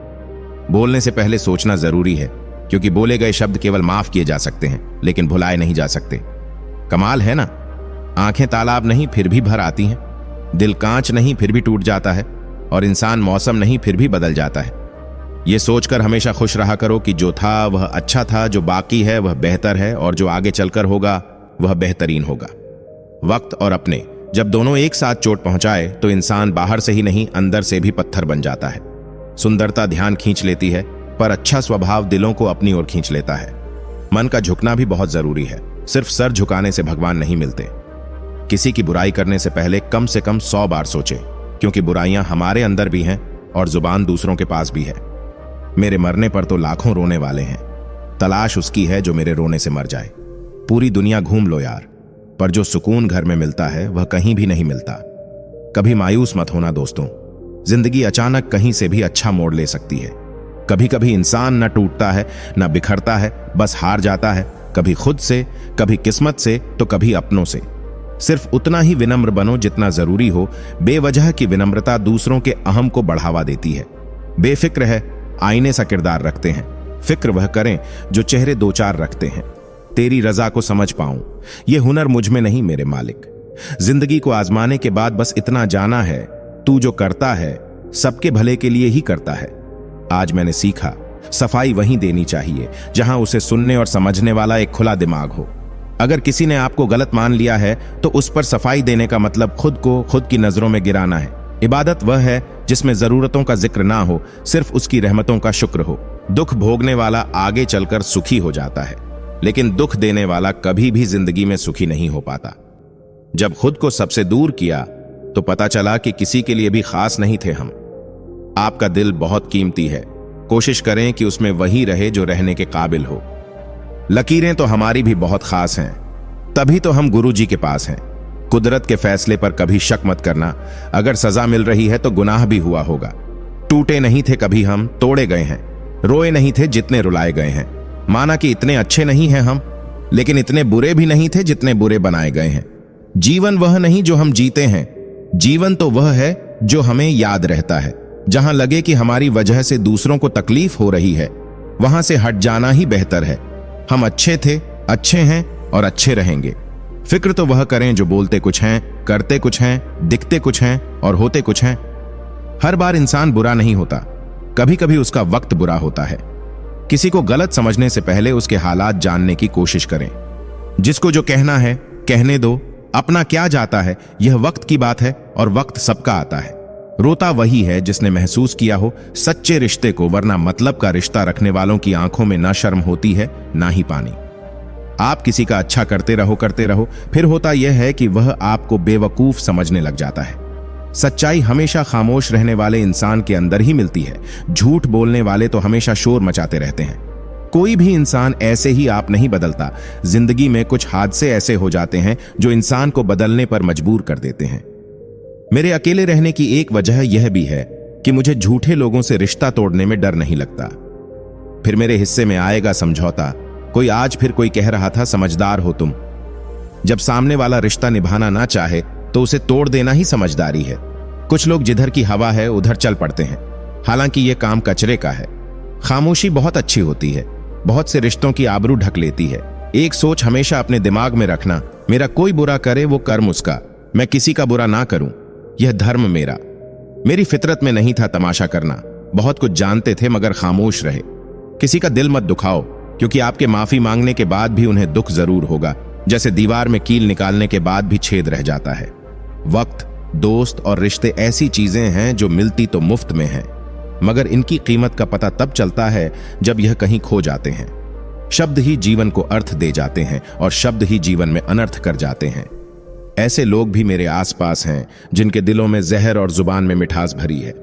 Speaker 1: बोलने से पहले सोचना जरूरी है, क्योंकि बोले गए शब्द केवल माफ किए जा सकते हैं लेकिन भुलाए नहीं जा सकते। कमाल है ना, आंखें तालाब नहीं फिर भी भर आती हैं, दिल कांच नहीं फिर भी टूट जाता है, और इंसान मौसम नहीं फिर भी बदल जाता है। यह सोचकर हमेशा खुश रहा करो कि जो था वह अच्छा था, जो बाकी है वह बेहतर है, और जो आगे चलकर होगा वह बेहतरीन होगा। वक्त और अपने जब दोनों एक साथ चोट पहुंचाए तो इंसान बाहर से ही नहीं अंदर से भी पत्थर बन जाता है। सुंदरता ध्यान खींच लेती है, पर अच्छा स्वभाव दिलों को अपनी ओर खींच लेता है। मन का झुकना भी बहुत जरूरी है। सिर्फ सर झुकाने से भगवान नहीं मिलते। किसी की बुराई करने से पहले कम से कम 100 बार सोचें, क्योंकि बुराइयां हमारे अंदर भी हैं और जुबान दूसरों के पास भी है। मेरे मरने पर तो लाखों रोने वाले हैं, तलाश उसकी है जो मेरे रोने से मर जाए। पूरी दुनिया घूम लो यार, पर जो सुकून घर में मिलता है वह कहीं भी नहीं मिलता। कभी मायूस मत होना दोस्तों, जिंदगी अचानक कहीं से भी अच्छा मोड़ ले सकती है। कभी कभी इंसान न टूटता है न बिखरता है, बस हार जाता है, कभी खुद से, कभी किस्मत से, तो कभी अपनों से। सिर्फ उतना ही विनम्र बनो जितना जरूरी हो। बेवजह की विनम्रता दूसरों के अहम को बढ़ावा देती है। बेफिक्र है, आईने सा किरदार रखते हैं। फिक्र वह करें जो चेहरे 2-4 रखते हैं। तेरी रजा को समझ पाऊं, यह हुनर मुझ में नहीं मेरे मालिक। जिंदगी को आजमाने के बाद बस इतना जाना है, तू जो करता है सबके भले के लिए ही करता है। आज मैंने सीखा, सफाई वहीं देनी चाहिए जहां उसे सुनने और समझने वाला एक खुला दिमाग हो। अगर किसी ने आपको गलत मान लिया है तो उस पर सफाई देने का मतलब खुद को खुद की नजरों में गिराना है। इबादत वह है जिसमें जरूरतों का जिक्र ना हो, सिर्फ उसकी रहमतों का शुक्र हो। दुख भोगने वाला आगे चलकर सुखी हो जाता है, लेकिन दुख देने वाला कभी भी जिंदगी में सुखी नहीं हो पाता। जब खुद को सबसे दूर किया तो पता चला कि किसी के लिए भी खास नहीं थे हम। आपका दिल बहुत कीमती है, कोशिश करें कि उसमें वही रहे जो रहने के काबिल हो। लकीरें तो हमारी भी बहुत खास हैं, तभी तो हम गुरु जी के पास हैं। कुदरत के फैसले पर कभी शक मत करना। अगर सजा मिल रही है तो गुनाह भी हुआ होगा। टूटे नहीं थे कभी हम, तोड़े गए हैं। रोए नहीं थे जितने रुलाए गए हैं। माना कि इतने अच्छे नहीं हैं हम, लेकिन इतने बुरे भी नहीं थे जितने बुरे बनाए गए हैं। जीवन वह नहीं जो हम जीते हैं, जीवन तो वह है जो हमें याद रहता है। जहां लगे कि हमारी वजह से दूसरों को तकलीफ हो रही है, वहां से हट जाना ही बेहतर है। हम अच्छे थे, अच्छे हैं और अच्छे रहेंगे। फिक्र तो वह करें जो बोलते कुछ हैं, करते कुछ हैं, दिखते कुछ हैं और होते कुछ हैं। हर बार इंसान बुरा नहीं होता, कभी कभी उसका वक्त बुरा होता है। किसी को गलत समझने से पहले उसके हालात जानने की कोशिश करें। जिसको जो कहना है कहने दो, अपना क्या जाता है, यह वक्त की बात है और वक्त सबका आता है। रोता वही है जिसने महसूस किया हो सच्चे रिश्ते को, वरना मतलब का रिश्ता रखने वालों की आंखों में ना शर्म होती है ना ही पानी। आप किसी का अच्छा करते रहो, फिर होता यह है कि वह आपको बेवकूफ समझने लग जाता है। सच्चाई हमेशा खामोश रहने वाले इंसान के अंदर ही मिलती है। झूठ बोलने वाले तो हमेशा शोर मचाते रहते हैं। कोई भी इंसान ऐसे ही आप नहीं बदलता। जिंदगी में कुछ हादसे ऐसे हो जाते हैं जो इंसान को बदलने पर मजबूर कर देते हैं। मेरे अकेले रहने की एक वजह यह भी है कि मुझे झूठे लोगों से रिश्ता तोड़ने में डर नहीं लगता। फिर मेरे हिस्से में आएगा समझौता। कोई आज फिर कोई कह रहा था समझदार हो तुम। जब सामने वाला रिश्ता निभाना ना चाहे तो उसे तोड़ देना ही समझदारी है। कुछ लोग जिधर की हवा है उधर चल पड़ते हैं, हालांकि यह काम कचरे का है। खामोशी बहुत अच्छी होती है, बहुत से रिश्तों की आबरू ढक लेती है। एक सोच हमेशा अपने दिमाग में रखना, मेरा कोई बुरा करे वो कर्म उसका, मैं किसी का बुरा ना करूं, यह धर्म मेरा। मेरी फितरत में नहीं था तमाशा करना। बहुत कुछ जानते थे मगर खामोश रहे। किसी का दिल मत दुखाओ, क्योंकि आपके माफी मांगने के बाद भी उन्हें दुख जरूर होगा, जैसे दीवार में कील निकालने के बाद भी छेद रह जाता है। वक्त, दोस्त और रिश्ते ऐसी चीजें हैं जो मिलती तो मुफ्त में हैं, मगर इनकी कीमत का पता तब चलता है जब यह कहीं खो जाते हैं। शब्द ही जीवन को अर्थ दे जाते हैं और शब्द ही जीवन में अनर्थ कर जाते हैं। ऐसे लोग भी मेरे आसपास हैं जिनके दिलों में जहर और जुबान में मिठास भरी है।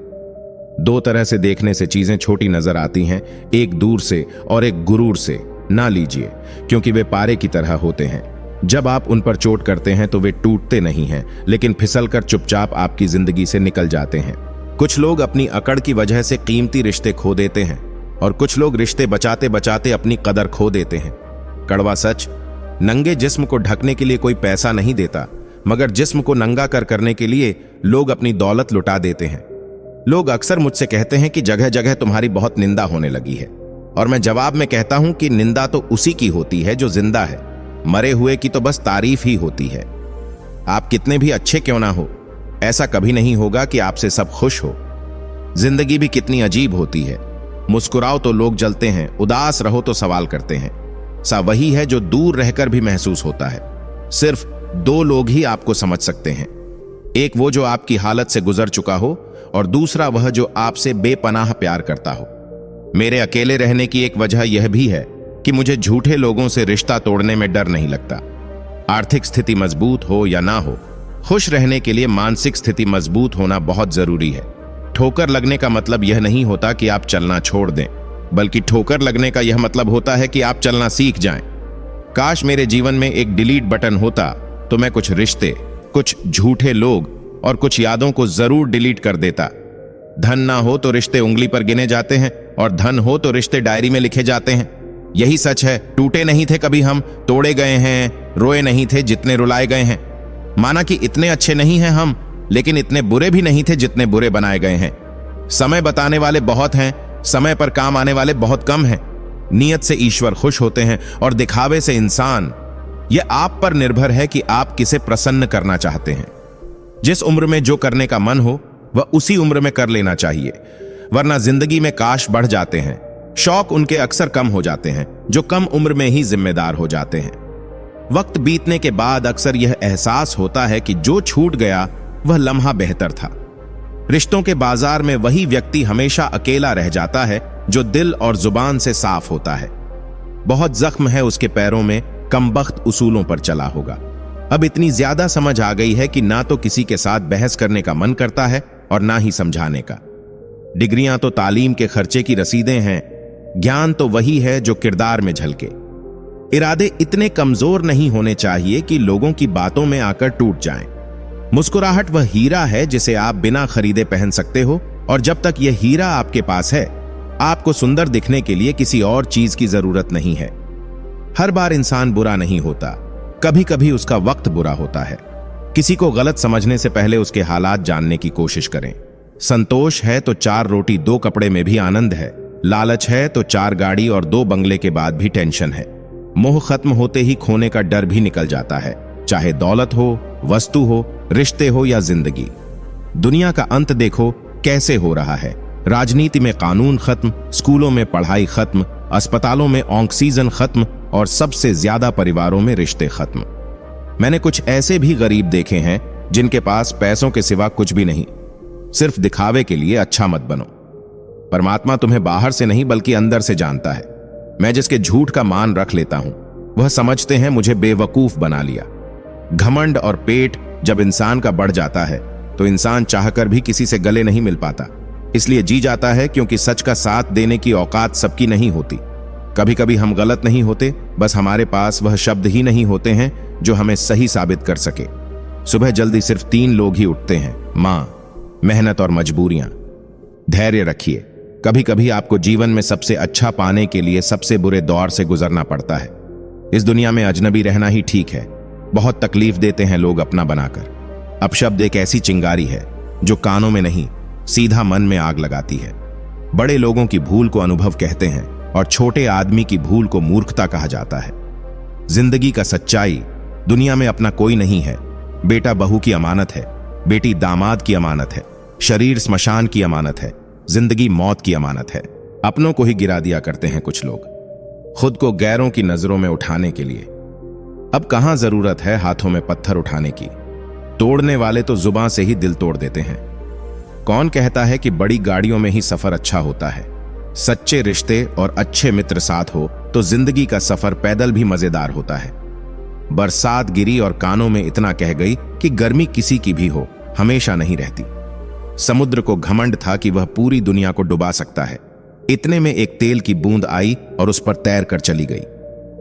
Speaker 1: दो तरह से देखने से चीजें छोटी नजर आती हैं, एक दूर से और एक गुरूर से। ना लीजिए, क्योंकि वे पारे की तरह होते हैं। जब आप उन पर चोट करते हैं तो वे टूटते नहीं हैं, लेकिन फिसलकर चुपचाप आपकी जिंदगी से निकल जाते हैं। कुछ लोग अपनी अकड़ की वजह से कीमती रिश्ते खो देते हैं और कुछ लोग रिश्ते बचाते बचाते अपनी कदर खो देते हैं। कड़वा सच, नंगे जिस्म को ढकने के लिए कोई पैसा नहीं देता, मगर जिस्म को नंगा करने के लिए लोग अपनी दौलत लुटा देते हैं। लोग अक्सर मुझसे कहते हैं कि जगह जगह तुम्हारी बहुत निंदा होने लगी है, और मैं जवाब में कहता हूं कि निंदा तो उसी की होती है जो जिंदा है। मरे हुए की तो बस तारीफ ही होती है। आप कितने भी अच्छे क्यों ना हो, ऐसा कभी नहीं होगा कि आपसे सब खुश हो। जिंदगी भी कितनी अजीब होती है। मुस्कुराओ तो लोग जलते हैं, उदास रहो तो सवाल करते हैं। सा वही है जो दूर रहकर भी महसूस होता है। सिर्फ दो लोग ही आपको समझ सकते हैं, एक वो जो आपकी हालत से गुजर चुका हो और दूसरा वह जो आपसे बेपनाह प्यार करता हो। मेरे अकेले रहने की एक वजह यह भी है कि मुझे झूठे लोगों से रिश्ता तोड़ने में डर नहीं लगता। आर्थिक स्थिति मजबूत हो या ना हो, खुश रहने के लिए मानसिक स्थिति मजबूत होना बहुत जरूरी है। ठोकर लगने का मतलब यह नहीं होता कि आप चलना छोड़ दें, बल्कि ठोकर लगने का यह मतलब होता है कि आप चलना सीख जाएं। काश मेरे जीवन में एक डिलीट बटन होता तो मैं कुछ रिश्ते, कुछ झूठे लोग और कुछ यादों को जरूर डिलीट कर देता। धन ना हो तो रिश्ते उंगली पर गिने जाते हैं और धन हो तो रिश्ते डायरी में लिखे जाते हैं। यही सच है। टूटे नहीं थे कभी हम, तोड़े गए हैं। रोए नहीं थे जितने रुलाए गए हैं। माना कि इतने अच्छे नहीं हैं हम, लेकिन इतने बुरे भी नहीं थे जितने बुरे बनाए गए हैं। समय बताने वाले बहुत हैं, समय पर काम आने वाले बहुत कम हैं। नियत से ईश्वर खुश होते हैं और दिखावे से इंसान। यह आप पर निर्भर है कि आप किसे प्रसन्न करना चाहते हैं। जिस उम्र में जो करने का मन हो वह उसी उम्र में कर लेना चाहिए, वरना जिंदगी में काश बढ़ जाते हैं। शौक उनके अक्सर कम हो जाते हैं जो कम उम्र में ही जिम्मेदार हो जाते हैं। वक्त बीतने के बाद अक्सर यह एहसास होता है कि जो छूट गया वह लम्हा बेहतर था। रिश्तों के बाजार में वही व्यक्ति हमेशा अकेला रह जाता है जो दिल और जुबान से साफ होता है। बहुत जख्म है उसके पैरों में, कमबख्त उसूलों पर चला होगा। अब इतनी ज्यादा समझ आ गई है कि ना तो किसी के साथ बहस करने का मन करता है और ना ही समझाने का। डिग्रियां तो तालीम के खर्चे की रसीदें हैं, ज्ञान तो वही है जो किरदार में झलके। इरादे इतने कमजोर नहीं होने चाहिए कि लोगों की बातों में आकर टूट जाएं। मुस्कुराहट वह हीरा है जिसे आप बिना खरीदे पहन सकते हो, और जब तक यह हीरा आपके पास है, आपको सुंदर दिखने के लिए किसी और चीज की जरूरत नहीं है। हर बार इंसान बुरा नहीं होता, कभी कभी उसका वक्त बुरा होता है। किसी को गलत समझने से पहले उसके हालात जानने की कोशिश करें। संतोष है तो 4 रोटी 2 कपड़े में भी आनंद है। लालच है तो 4 गाड़ी और 2 बंगले के बाद भी टेंशन है। मोह खत्म होते ही खोने का डर भी निकल जाता है, चाहे दौलत हो, वस्तु हो, रिश्ते हो या जिंदगी। दुनिया का अंत देखो कैसे हो रहा है। राजनीति में कानून खत्म, स्कूलों में पढ़ाई खत्म, अस्पतालों में ऑक्सीजन खत्म और सबसे ज्यादा परिवारों में रिश्ते खत्म। मैंने कुछ ऐसे भी गरीब देखे हैं जिनके पास पैसों के सिवा कुछ भी नहीं। सिर्फ दिखावे के लिए अच्छा मत बनो। परमात्मा तुम्हें बाहर से नहीं बल्कि अंदर से जानता है। मैं जिसके झूठ का मान रख लेता हूं, वह समझते हैं मुझे बेवकूफ बना लिया। घमंड और पेट जब इंसान का बढ़ जाता है तो इंसान चाहकर भी किसी से गले नहीं मिल पाता। इसलिए जी जाता है, क्योंकि सच का साथ देने की औकात सबकी नहीं होती। कभी कभी हम गलत नहीं होते, बस हमारे पास वह शब्द ही नहीं होते हैं जो हमें सही साबित कर सके। सुबह जल्दी सिर्फ 3 लोग ही उठते हैं, मां, मेहनत और मजबूरियां। धैर्य रखिए, कभी कभी आपको जीवन में सबसे अच्छा पाने के लिए सबसे बुरे दौर से गुजरना पड़ता है। इस दुनिया में अजनबी रहना ही ठीक है। बहुत तकलीफ देते हैं लोग अपना बनाकर। अपशब्द एक ऐसी चिंगारी है जो कानों में नहीं, सीधा मन में आग लगाती है। बड़े लोगों की भूल को अनुभव कहते हैं और छोटे आदमी की भूल को मूर्खता कहा जाता है। जिंदगी का सच्चाई, दुनिया में अपना कोई नहीं है। बेटा बहू की अमानत है, बेटी दामाद की अमानत है, शरीर स्मशान की अमानत है, जिंदगी मौत की अमानत है। अपनों को ही गिरा दिया करते हैं कुछ लोग, खुद को गैरों की नजरों में उठाने के लिए। अब कहां जरूरत है हाथों में पत्थर उठाने की। तोड़ने वाले तो जुबान से ही दिल तोड़ देते हैं। कौन कहता है कि बड़ी गाड़ियों में ही सफर अच्छा होता है। सच्चे रिश्ते और अच्छे मित्र साथ हो तो जिंदगी का सफर पैदल भी मजेदार होता है। बरसात गिरी और कानों में इतना कह गई कि गर्मी किसी की भी हो, हमेशा नहीं रहती। समुद्र को घमंड था कि वह पूरी दुनिया को डुबा सकता है। इतने में एक तेल की बूंद आई और उस पर तैर कर चली गई।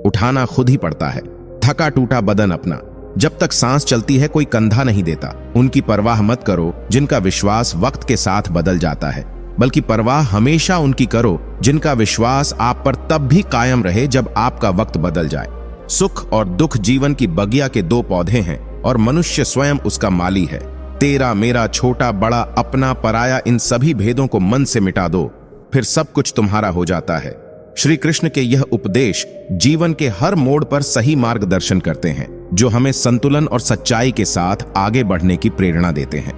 Speaker 1: उठाना खुद ही पड़ता है। थका टूटा बदन अपना, जब तक सांस चलती है कोई कंधा नहीं देता। उनकी परवाह मत करो जिनका विश्वास वक्त के साथ बदल जाता है, बल्कि परवाह हमेशा उनकी करो जिनका विश्वास आप पर तब भी कायम रहे जब आपका वक्त बदल जाए। सुख और दुख जीवन की बगिया के 2 पौधे हैं और मनुष्य स्वयं उसका माली है। तेरा मेरा, छोटा बड़ा, अपना पराया, इन सभी भेदों को मन से मिटा दो, फिर सब कुछ तुम्हारा हो जाता है। श्री कृष्ण के यह उपदेश जीवन के हर मोड़ पर सही मार्गदर्शन करते हैं, जो हमें संतुलन और सच्चाई के साथ आगे बढ़ने की प्रेरणा देते हैं।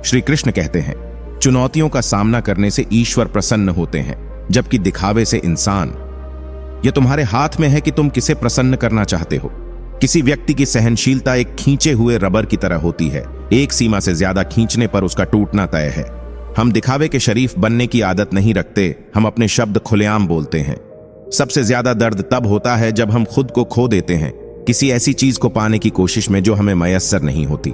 Speaker 1: श्री कृष्ण कहते हैं, चुनौतियों का सामना करने से ईश्वर प्रसन्न होते हैं, जबकि दिखावे से इंसान। यह तुम्हारे हाथ में है कि तुम किसे प्रसन्न करना चाहते हो। किसी व्यक्ति की सहनशीलता एक खींचे हुए रबर की तरह होती है। एक सीमा से ज्यादा खींचने पर उसका टूटना तय है। हम दिखावे के शरीफ बनने की आदत नहीं रखते, हम अपने शब्द खुलेआम बोलते हैं। सबसे ज्यादा दर्द तब होता है जब हम खुद को खो देते हैं किसी ऐसी चीज को पाने की कोशिश में जो हमें मयस्सर नहीं होती।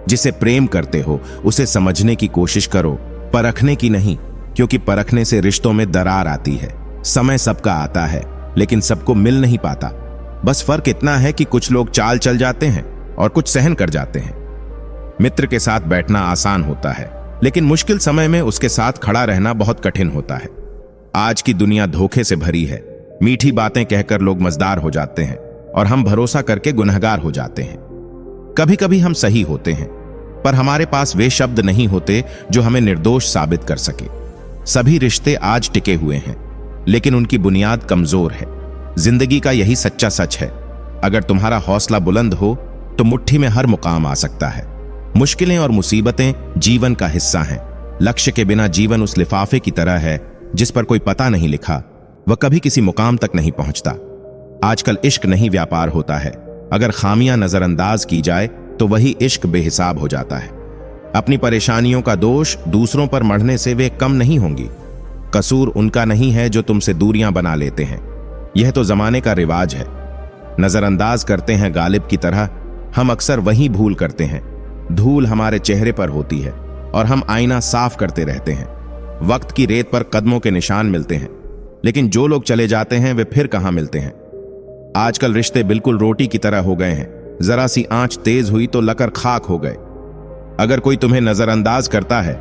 Speaker 1: जिसे प्रेम करते हो उसे समझने की कोशिश करो, परखने की नहीं, क्योंकि परखने से रिश्तों में दरार आती है। समय सबका आता है लेकिन सबको मिल नहीं पाता। बस फर्क इतना है कि कुछ लोग चाल चल जाते हैं और कुछ सहन कर जाते हैं। मित्र के साथ बैठना आसान होता है, लेकिन मुश्किल समय में उसके साथ खड़ा रहना बहुत कठिन होता है। आज की दुनिया धोखे से भरी है। मीठी बातें कहकर लोग मजदार हो जाते हैं और हम भरोसा करके गुनहगार हो जाते हैं। कभी कभी हम सही होते हैं, पर हमारे पास वे शब्द नहीं होते जो हमें निर्दोष साबित कर सके। सभी रिश्ते आज टिके हुए हैं, लेकिन उनकी बुनियाद कमजोर है। जिंदगी का यही सच्चा सच है। अगर तुम्हारा हौसला बुलंद हो तो मुट्ठी में हर मुकाम आ सकता है। मुश्किलें और मुसीबतें जीवन का हिस्सा हैं। लक्ष्य के बिना जीवन उस लिफाफे की तरह है जिस पर कोई पता नहीं लिखा, वह कभी किसी मुकाम तक नहीं पहुंचता। आजकल इश्क नहीं व्यापार होता है। अगर खामियां नजरअंदाज की जाए तो वही इश्क बेहिसाब हो जाता है। अपनी परेशानियों का दोष दूसरों पर मढ़ने से वे कम नहीं होंगी। कसूर उनका नहीं है जो तुमसे दूरियां बना लेते हैं। यह तो जमाने का रिवाज है। नजरअंदाज करते हैं गालिब की तरह। हम अक्सर वही भूल करते हैं। धूल हमारे चेहरे पर होती है और हम आईना साफ करते रहते हैं। वक्त की रेत पर कदमों के निशान मिलते हैं, लेकिन जो लोग चले जाते हैं वे फिर कहां मिलते हैं। आजकल रिश्ते बिल्कुल रोटी की तरह हो गए हैं, जरा सी आंच तेज हुई तो लकर खाक हो गए। अगर कोई तुम्हें नजरअंदाज करता है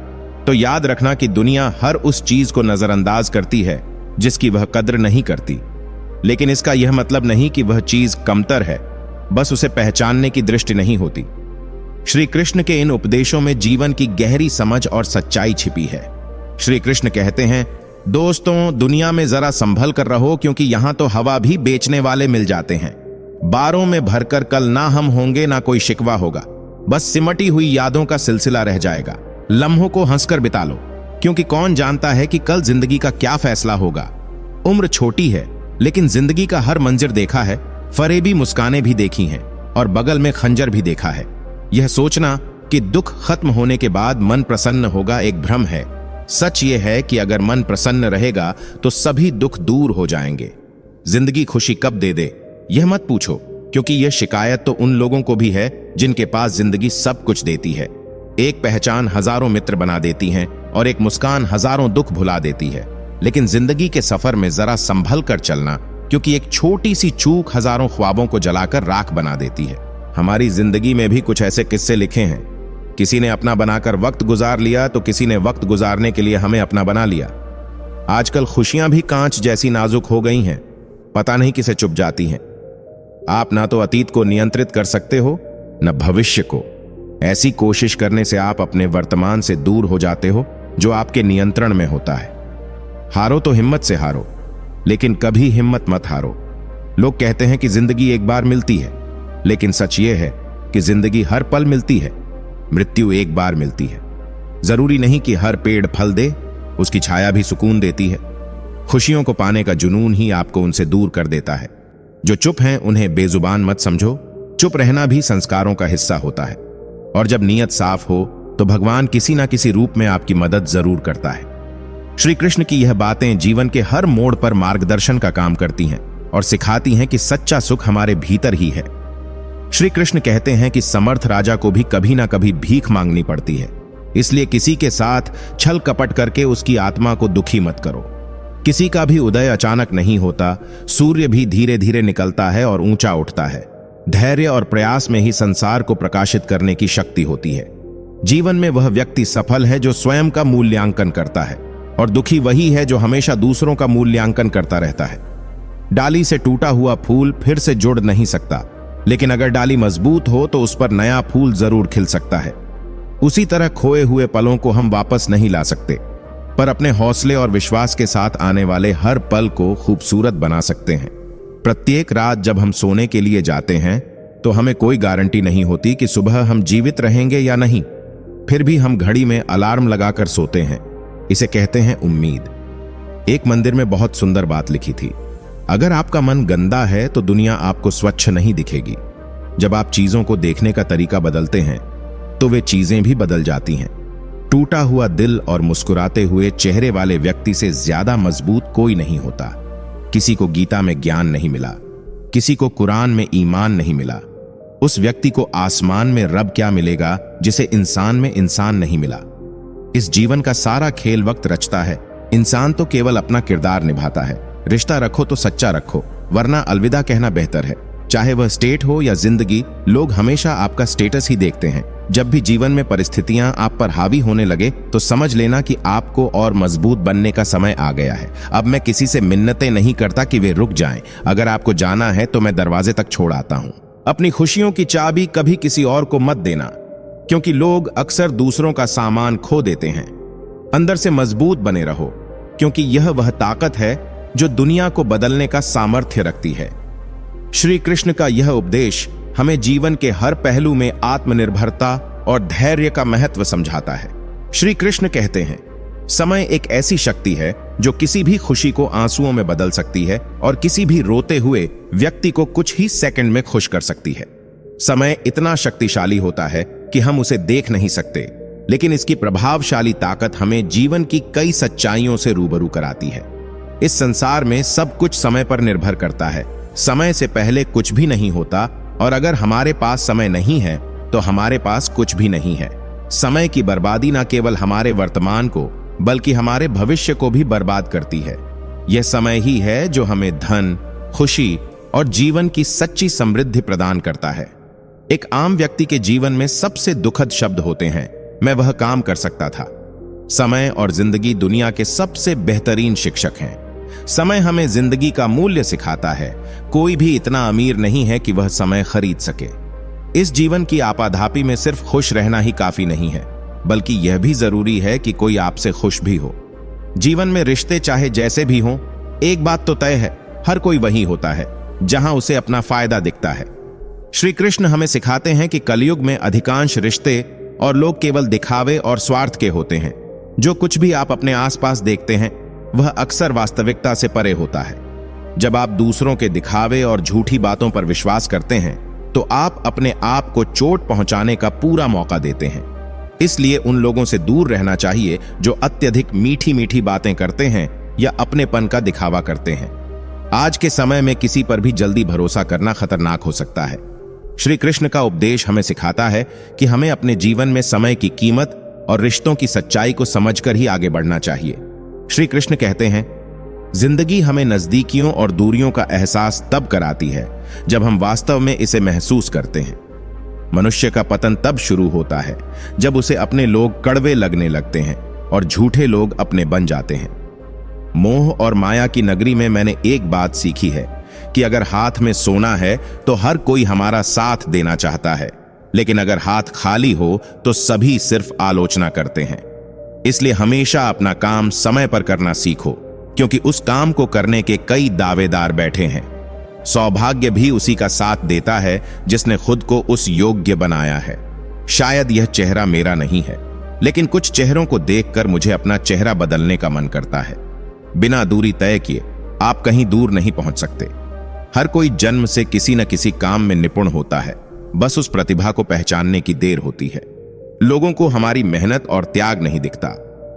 Speaker 1: तो याद रखना कि दुनिया हर उस चीज को नजरअंदाज करती है जिसकी वह कद्र नहीं करती, लेकिन इसका यह मतलब नहीं कि वह चीज कमतर है, बस उसे पहचानने की दृष्टि नहीं होती। श्री कृष्ण के इन उपदेशों में जीवन की गहरी समझ और सच्चाई छिपी है। श्री कृष्ण कहते हैं, दोस्तों, दुनिया में जरा संभल कर रहो, क्योंकि यहां तो हवा भी बेचने वाले मिल जाते हैं। बारों में भरकर कल ना हम होंगे ना कोई शिकवा होगा, बस सिमटी हुई यादों का सिलसिला रह जाएगा। लम्हों को हंसकर बिता लो, क्योंकि कौन जानता है कि कल जिंदगी का क्या फैसला होगा। उम्र छोटी है, लेकिन जिंदगी का हर मंजर देखा है, फरेबी मुस्कानें भी देखी हैं और बगल में खंजर भी देखा है। यह सोचना कि दुख खत्म होने के बाद मन प्रसन्न होगा एक भ्रम है। सच यह है कि अगर मन प्रसन्न रहेगा तो सभी दुख दूर हो जाएंगे। जिंदगी खुशी कब दे दे यह मत पूछो, क्योंकि यह शिकायत तो उन लोगों को भी है जिनके पास जिंदगी सब कुछ देती है। एक पहचान हजारों मित्र बना देती है और एक मुस्कान हजारों दुख भुला देती है। लेकिन जिंदगी के सफर में जरा संभल कर चलना, क्योंकि एक छोटी सी चूक हजारों ख्वाबों को जलाकर राख बना देती है। हमारी जिंदगी में भी कुछ ऐसे किस्से लिखे हैं। किसी ने अपना बनाकर वक्त गुजार लिया तो किसी ने वक्त गुजारने के लिए हमें अपना बना लिया। आजकल खुशियां भी कांच जैसी नाजुक हो गई हैं, पता नहीं किसे चुप जाती हैं। आप ना तो अतीत को नियंत्रित कर सकते हो न भविष्य को। ऐसी कोशिश करने से आप अपने वर्तमान से दूर हो जाते हो जो आपके नियंत्रण में होता है। हारो तो हिम्मत से हारो, लेकिन कभी हिम्मत मत हारो। लोग कहते हैं कि जिंदगी एक बार मिलती है, लेकिन सच यह है कि जिंदगी हर पल मिलती है, मृत्यु एक बार मिलती है। जरूरी नहीं कि हर पेड़ फल दे, उसकी छाया भी सुकून देती है। खुशियों को पाने का जुनून ही आपको उनसे दूर कर देता है। जो चुप हैं उन्हें बेजुबान मत समझो, चुप रहना भी संस्कारों का हिस्सा होता है। और जब नीयत साफ हो तो भगवान किसी ना किसी रूप में आपकी मदद जरूर करता है। श्री कृष्ण की यह बातें जीवन के हर मोड़ पर मार्गदर्शन का काम करती हैं और सिखाती हैं कि सच्चा सुख हमारे भीतर ही है। श्री कृष्ण कहते हैं कि समर्थ राजा को भी कभी ना कभी भीख मांगनी पड़ती है, इसलिए किसी के साथ छल कपट करके उसकी आत्मा को दुखी मत करो। किसी का भी उदय अचानक नहीं होता, सूर्य भी धीरे धीरे निकलता है और ऊंचा उठता है। धैर्य और प्रयास में ही संसार को प्रकाशित करने की शक्ति होती है। जीवन में वह व्यक्ति सफल है जो स्वयं का मूल्यांकन करता है, और दुखी वही है जो हमेशा दूसरों का मूल्यांकन करता रहता है। डाली से टूटा हुआ फूल फिर से जुड़ नहीं सकता, लेकिन अगर डाली मजबूत हो तो उस पर नया फूल जरूर खिल सकता है। उसी तरह खोए हुए पलों को हम वापस नहीं ला सकते, पर अपने हौसले और विश्वास के साथ आने वाले हर पल को खूबसूरत बना सकते हैं। प्रत्येक रात जब हम सोने के लिए जाते हैं तो हमें कोई गारंटी नहीं होती कि सुबह हम जीवित रहेंगे या नहीं, फिर भी हम घड़ी में अलार्म लगाकर सोते हैं। इसे कहते हैं उम्मीद। एक मंदिर में बहुत सुंदर बात लिखी थी, अगर आपका मन गंदा है तो दुनिया आपको स्वच्छ नहीं दिखेगी। जब आप चीजों को देखने का तरीका बदलते हैं तो वे चीजें भी बदल जाती हैं। टूटा हुआ दिल और मुस्कुराते हुए चेहरे वाले व्यक्ति से ज्यादा मजबूत कोई नहीं होता। किसी को गीता में ज्ञान नहीं मिला, किसी को कुरान में ईमान नहीं मिला, उस व्यक्ति को आसमान में रब क्या मिलेगा जिसे इंसान में इंसान नहीं मिला। इस जीवन का सारा खेल वक्त रचता है, इंसान तो केवल अपना किरदार निभाता है। रिश्ता रखो तो सच्चा रखो, वरना अलविदा कहना बेहतर है। चाहे वह स्टेट हो या जिंदगी, लोग हमेशा आपका स्टेटस ही देखते हैं। जब भी जीवन में परिस्थितियां आप पर हावी होने लगे तो समझ लेना कि आपको और मजबूत बनने का समय आ गया है। अब मैं किसी से मिन्नतें नहीं करता कि वे रुक जाएं। अगर आपको जाना है तो मैं दरवाजे तक छोड़ आता हूं। अपनी खुशियों की चाबी कभी किसी और को मत देना, क्योंकि लोग अक्सर दूसरों का सामान खो देते हैं। अंदर से मजबूत बने रहो, क्योंकि यह वह ताकत है जो दुनिया को बदलने का सामर्थ्य रखती है। श्री कृष्ण का यह उपदेश हमें जीवन के हर पहलू में आत्मनिर्भरता और धैर्य का महत्व समझाता है। श्री कृष्ण कहते हैं, समय एक ऐसी शक्ति है जो किसी भी खुशी को आंसुओं में बदल सकती है और किसी भी रोते हुए व्यक्ति को कुछ ही सेकंड में खुश कर सकती है। समय इतना शक्तिशाली होता है कि हम उसे देख नहीं सकते, लेकिन इसकी प्रभावशाली ताकत हमें जीवन की कई सच्चाइयों से रूबरू कराती है। इस संसार में सब कुछ समय पर निर्भर करता है। समय से पहले कुछ भी नहीं होता, और अगर हमारे पास समय नहीं है तो हमारे पास कुछ भी नहीं है। समय की बर्बादी न केवल हमारे वर्तमान को बल्कि हमारे भविष्य को भी बर्बाद करती है। यह समय ही है जो हमें धन, खुशी और जीवन की सच्ची समृद्धि प्रदान करता है। एक आम व्यक्ति के जीवन में सबसे दुखद शब्द होते हैं, मैं वह काम कर सकता था। समय और जिंदगी दुनिया के सबसे बेहतरीन शिक्षक हैं। समय हमें जिंदगी का मूल्य सिखाता है। कोई भी इतना अमीर नहीं है कि वह समय खरीद सके। इस जीवन की आपाधापी में सिर्फ खुश रहना ही काफी नहीं है, बल्कि यह भी जरूरी है कि कोई आपसे खुश भी हो। जीवन में रिश्ते चाहे जैसे भी हों, एक बात तो तय है, हर कोई वही होता है जहां उसे अपना फायदा दिखता है। श्री कृष्ण हमें सिखाते हैं कि कलयुग में अधिकांश रिश्ते और लोग केवल दिखावे और स्वार्थ के होते हैं। जो कुछ भी आप अपने आसपास देखते हैं वह अक्सर वास्तविकता से परे होता है। जब आप दूसरों के दिखावे और झूठी बातों पर विश्वास करते हैं तो आप अपने आप को चोट पहुंचाने का पूरा मौका देते हैं। इसलिए उन लोगों से दूर रहना चाहिए जो अत्यधिक मीठी मीठी बातें करते हैं या अपनेपन का दिखावा करते हैं। आज के समय में किसी पर भी जल्दी भरोसा करना खतरनाक हो सकता है। श्री कृष्ण का उपदेश हमें सिखाता है कि हमें अपने जीवन में समय की कीमत और रिश्तों की सच्चाई को समझकर ही आगे बढ़ना चाहिए। श्री कृष्ण कहते हैं, जिंदगी हमें नजदीकियों और दूरियों का एहसास तब कराती है जब हम वास्तव में इसे महसूस करते हैं। मनुष्य का पतन तब शुरू होता है जब उसे अपने लोग कड़वे लगने लगते हैं और झूठे लोग अपने बन जाते हैं। मोह और माया की नगरी में मैंने एक बात सीखी है कि अगर हाथ में सोना है तो हर कोई हमारा साथ देना चाहता है, लेकिन अगर हाथ खाली हो तो सभी सिर्फ आलोचना करते हैं। इसलिए हमेशा अपना काम समय पर करना सीखो, क्योंकि उस काम को करने के कई दावेदार बैठे हैं। सौभाग्य भी उसी का साथ देता है जिसने खुद को उस योग्य बनाया है। शायद यह चेहरा मेरा नहीं है, लेकिन कुछ चेहरों को देखकर मुझे अपना चेहरा बदलने का मन करता है। बिना दूरी तय किए आप कहीं दूर नहीं पहुंच सकते। हर कोई जन्म से किसी न किसी काम में निपुण होता है, बस उस प्रतिभा को पहचानने की देर होती है। लोगों को हमारी मेहनत और त्याग नहीं दिखता,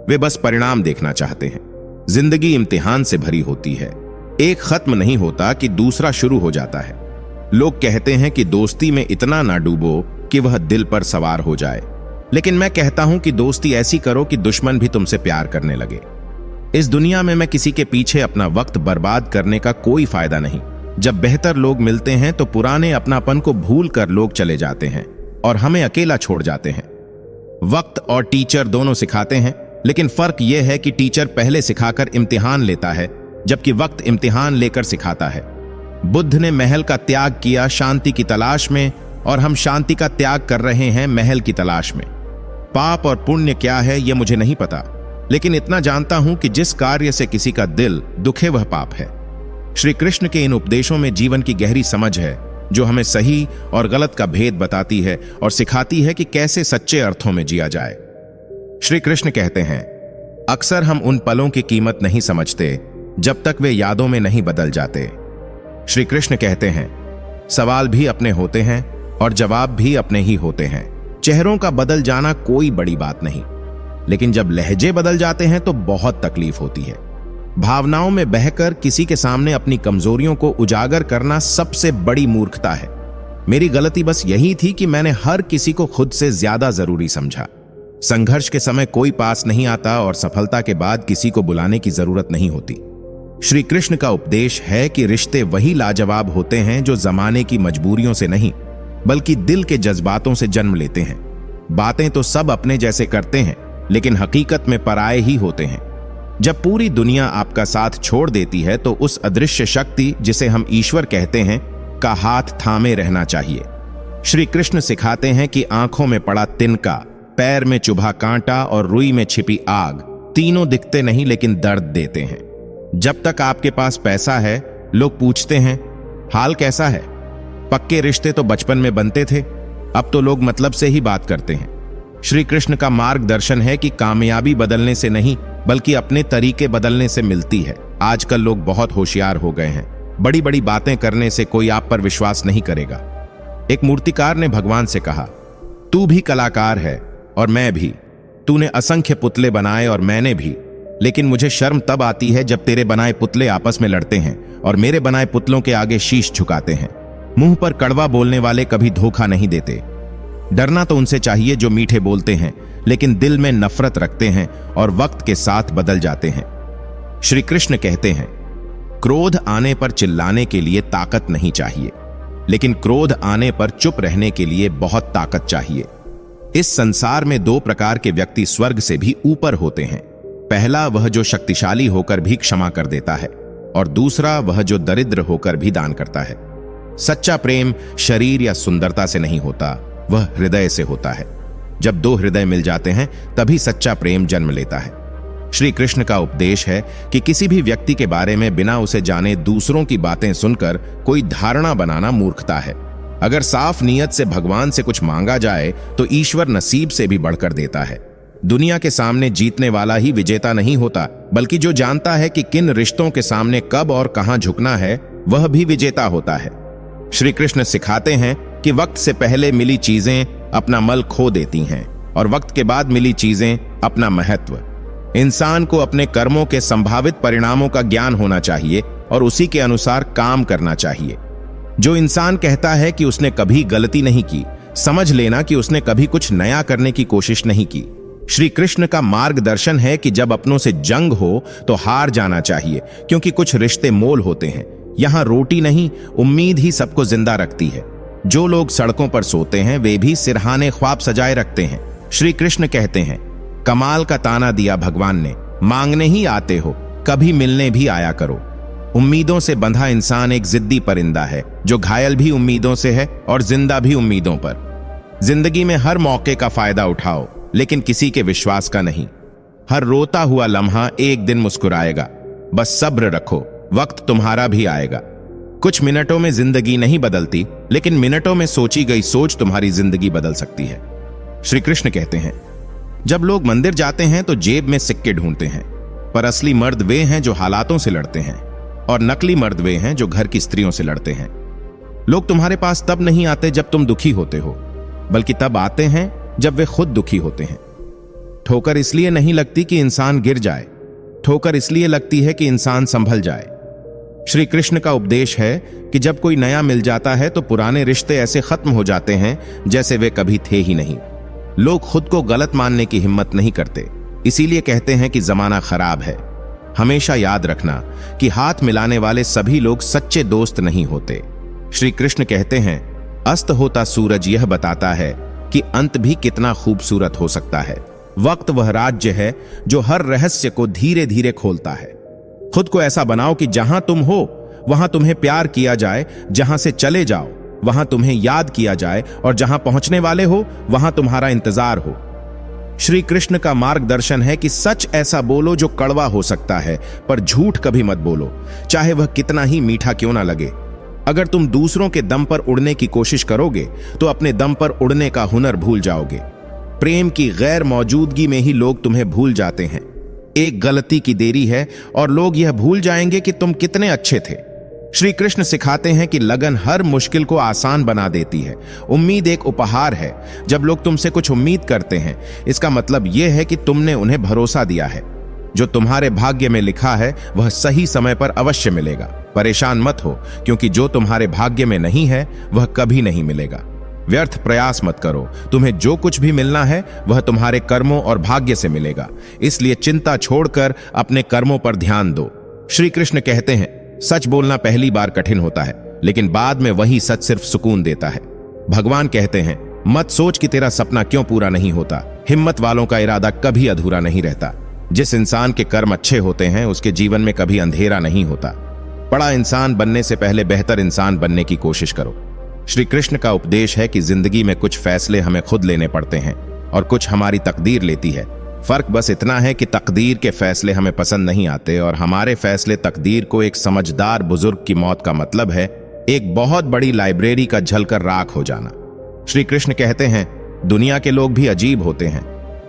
Speaker 1: वे बस परिणाम देखना चाहते हैं। जिंदगी इम्तिहान से भरी होती है, एक खत्म नहीं होता कि दूसरा शुरू हो जाता है। लोग कहते हैं कि दोस्ती में इतना ना डूबो कि वह दिल पर सवार हो जाए, लेकिन मैं कहता हूं कि दोस्ती ऐसी करो कि दुश्मन भी तुमसे प्यार करने लगे। इस दुनिया में मैं किसी के पीछे अपना वक्त बर्बाद करने का कोई फायदा नहीं। जब बेहतर लोग मिलते हैं तो पुराने अपनापन को भूल कर लोग चले जाते हैं और हमें अकेला छोड़ जाते हैं। वक्त और टीचर दोनों सिखाते हैं, लेकिन फर्क यह है कि टीचर पहले सिखाकर इम्तिहान लेता है, जबकि वक्त इम्तिहान लेकर सिखाता है। बुद्ध ने महल का त्याग किया शांति की तलाश में, और हम शांति का त्याग कर रहे हैं महल की तलाश में। पाप और पुण्य क्या है यह मुझे नहीं पता, लेकिन इतना जानता हूं कि जिस कार्य से किसी का दिल दुखे वह पाप है। श्री कृष्ण के इन उपदेशों में जीवन की गहरी समझ है, जो हमें सही और गलत का भेद बताती है और सिखाती है कि कैसे सच्चे अर्थों में जिया जाए। श्री कृष्ण कहते हैं, अक्सर हम उन पलों की कीमत नहीं समझते जब तक वे यादों में नहीं बदल जाते। श्री कृष्ण कहते हैं, सवाल भी अपने होते हैं और जवाब भी अपने ही होते हैं। चेहरों का बदल जाना कोई बड़ी बात नहीं, लेकिन जब लहजे बदल जाते हैं तो बहुत तकलीफ होती है। भावनाओं में बहकर किसी के सामने अपनी कमजोरियों को उजागर करना सबसे बड़ी मूर्खता है। मेरी गलती बस यही थी कि मैंने हर किसी को खुद से ज्यादा जरूरी समझा। संघर्ष के समय कोई पास नहीं आता और सफलता के बाद किसी को बुलाने की जरूरत नहीं होती। श्री कृष्ण का उपदेश है कि रिश्ते वही लाजवाब होते हैं जो जमाने की मजबूरियों से नहीं, बल्कि दिल के जज्बातों से जन्म लेते हैं। बातें तो सब अपने जैसे करते हैं, लेकिन हकीकत में पराये ही होते हैं। जब पूरी दुनिया आपका साथ छोड़ देती है तो उस अदृश्य शक्ति, जिसे हम ईश्वर कहते हैं, का हाथ थामे रहना चाहिए। श्री कृष्ण सिखाते हैं कि आंखों में पड़ा तिनका, पैर में चुभा कांटा और रुई में छिपी आग, तीनों दिखते नहीं लेकिन दर्द देते हैं। जब तक आपके पास पैसा है, लोग पूछते हैं हाल कैसा है। पक्के रिश्ते तो बचपन में बनते थे, अब तो लोग मतलब से ही बात करते हैं। श्री कृष्ण का मार्गदर्शन है कि कामयाबी बदलने से नहीं, बल्कि अपने तरीके बदलने से मिलती है। आजकल लोग बहुत होशियार हो गए हैं, बड़ी बड़ी बातें करने से कोई आप पर विश्वास नहीं करेगा। एक मूर्तिकार ने भगवान से कहा, तू भी कलाकार है और मैं भी, तूने असंख्य पुतले बनाए और मैंने भी, लेकिन मुझे शर्म तब आती है जब तेरे बनाए पुतले आपस में लड़ते हैं और मेरे बनाए पुतलों के आगे शीश झुकाते हैं। मुंह पर कड़वा बोलने वाले कभी धोखा नहीं देते। डरना तो उनसे चाहिए जो मीठे बोलते हैं लेकिन दिल में नफरत रखते हैं और वक्त के साथ बदल जाते हैं। श्री कृष्ण कहते हैं, क्रोध आने पर चिल्लाने के लिए ताकत नहीं चाहिए, लेकिन क्रोध आने पर चुप रहने के लिए बहुत ताकत चाहिए। इस संसार में दो प्रकार के व्यक्ति स्वर्ग से भी ऊपर होते हैं। पहला वह जो शक्तिशाली होकर भी क्षमा कर देता है, और दूसरा वह जो दरिद्र होकर भी दान करता है। सच्चा प्रेम शरीर या सुंदरता से नहीं होता, वह हृदय से होता है। जब दो हृदय मिल जाते हैं तभी सच्चा प्रेम जन्म लेता है। श्री कृष्ण का उपदेश है कि किसी भी व्यक्ति के बारे में बिना उसे जाने दूसरों की बातें सुनकर कोई धारणा बनाना मूर्खता है। अगर साफ नियत से भगवान से कुछ मांगा जाए तो ईश्वर नसीब से भी बढ़कर देता है। दुनिया के सामने जीतने वाला ही विजेता नहीं होता, बल्कि जो जानता है कि किन रिश्तों के सामने कब और कहां झुकना है, वह भी विजेता होता है। श्री कृष्ण सिखाते हैं कि वक्त से पहले मिली चीजें अपना मल खो देती हैं और वक्त के बाद मिली चीजें अपना महत्व। इंसान को अपने कर्मों के संभावित परिणामों का ज्ञान होना चाहिए और उसी के अनुसार काम करना चाहिए। जो इंसान कहता है कि उसने कभी गलती नहीं की, समझ लेना कि उसने कभी कुछ नया करने की कोशिश नहीं की। श्री कृष्ण का मार्गदर्शन है कि जब अपनों से जंग हो तो हार जाना चाहिए, क्योंकि कुछ रिश्ते मोल होते हैं। यहां रोटी नहीं, उम्मीद ही सबको जिंदा रखती है। जो लोग सड़कों पर सोते हैं वे भी सिरहाने ख्वाब सजाए रखते हैं। श्री कृष्ण कहते हैं, कमाल का ताना दिया भगवान ने, मांगने ही आते हो, कभी मिलने भी आया करो। उम्मीदों से बंधा इंसान एक जिद्दी परिंदा है, जो घायल भी उम्मीदों से है और जिंदा भी उम्मीदों पर। जिंदगी में हर मौके का फायदा उठाओ, लेकिन किसी के विश्वास का नहीं। हर रोता हुआ लम्हा एक दिन मुस्कुराएगा, बस सब्र रखो, वक्त तुम्हारा भी आएगा। कुछ मिनटों में जिंदगी नहीं बदलती, लेकिन मिनटों में सोची गई सोच तुम्हारी जिंदगी बदल सकती है। श्री कृष्ण कहते हैं, जब लोग मंदिर जाते हैं तो जेब में सिक्के ढूंढते हैं, पर असली मर्द वे हैं जो हालातों से लड़ते हैं, और नकली मर्द वे हैं जो घर की स्त्रियों से लड़ते हैं। लोग तुम्हारे पास तब नहीं आते जब तुम दुखी होते हो, बल्कि तब आते हैं जब वे खुद दुखी होते हैं। ठोकर इसलिए नहीं लगती कि इंसान गिर जाए, ठोकर इसलिए लगती है कि इंसान संभल जाए। श्री कृष्ण का उपदेश है कि जब कोई नया मिल जाता है तो पुराने रिश्ते ऐसे खत्म हो जाते हैं जैसे वे कभी थे ही नहीं। लोग खुद को गलत मानने की हिम्मत नहीं करते, इसीलिए कहते हैं कि जमाना खराब है। हमेशा याद रखना कि हाथ मिलाने वाले सभी लोग सच्चे दोस्त नहीं होते। श्री कृष्ण कहते हैं, अस्त होता सूरज यह बताता है कि अंत भी कितना खूबसूरत हो सकता है। वक्त वह राज्य है जो हर रहस्य को धीरे धीरे खोलता है। खुद को ऐसा बनाओ कि जहां तुम हो वहां तुम्हें प्यार किया जाए, जहां से चले जाओ वहां तुम्हें याद किया जाए, और जहां पहुंचने वाले हो वहां तुम्हारा इंतजार हो। श्री कृष्ण का मार्गदर्शन है कि सच ऐसा बोलो जो कड़वा हो सकता है, पर झूठ कभी मत बोलो, चाहे वह कितना ही मीठा क्यों ना लगे। अगर तुम दूसरों के दम पर उड़ने की कोशिश करोगे तो अपने दम पर उड़ने का हुनर भूल जाओगे। प्रेम की गैर मौजूदगी में ही लोग तुम्हें भूल जाते हैं। एक गलती की देरी है और लोग यह भूल जाएंगे कि तुम कितने अच्छे थे। श्री कृष्ण सिखाते हैं कि लगन हर मुश्किल को आसान बना देती है। उम्मीद एक उपहार है। जब लोग तुमसे कुछ उम्मीद करते हैं, इसका मतलब यह है कि तुमने उन्हें भरोसा दिया है। जो तुम्हारे भाग्य में लिखा है वह सही समय पर अवश्य मिलेगा। परेशान मत हो, क्योंकि जो तुम्हारे भाग्य में नहीं है वह कभी नहीं मिलेगा। व्यर्थ प्रयास मत करो, तुम्हें जो कुछ भी मिलना है वह तुम्हारे कर्मों और भाग्य से मिलेगा। इसलिए चिंता छोड़कर अपने कर्मों पर ध्यान दो। श्री कृष्ण कहते हैं, सच बोलना पहली बार कठिन होता है, लेकिन बाद में वही सच सिर्फ सुकून देता है। भगवान कहते हैं, मत सोच कि तेरा सपना क्यों पूरा नहीं होता। हिम्मत वालों का इरादा कभी अधूरा नहीं रहता। जिस इंसान के कर्म अच्छे होते हैं उसके जीवन में कभी अंधेरा नहीं होता। बड़ा इंसान बनने से पहले बेहतर इंसान बनने की कोशिश करो। श्री कृष्ण का उपदेश है कि जिंदगी में कुछ फैसले हमें खुद लेने पड़ते हैं और कुछ हमारी तकदीर लेती है। फर्क बस इतना है कि तकदीर के फैसले हमें पसंद नहीं आते और हमारे फैसले तकदीर को। एक समझदार बुजुर्ग की मौत का मतलब है एक बहुत बड़ी लाइब्रेरी का जलकर राख हो जाना। श्री कृष्ण कहते हैं, दुनिया के लोग भी अजीब होते हैं।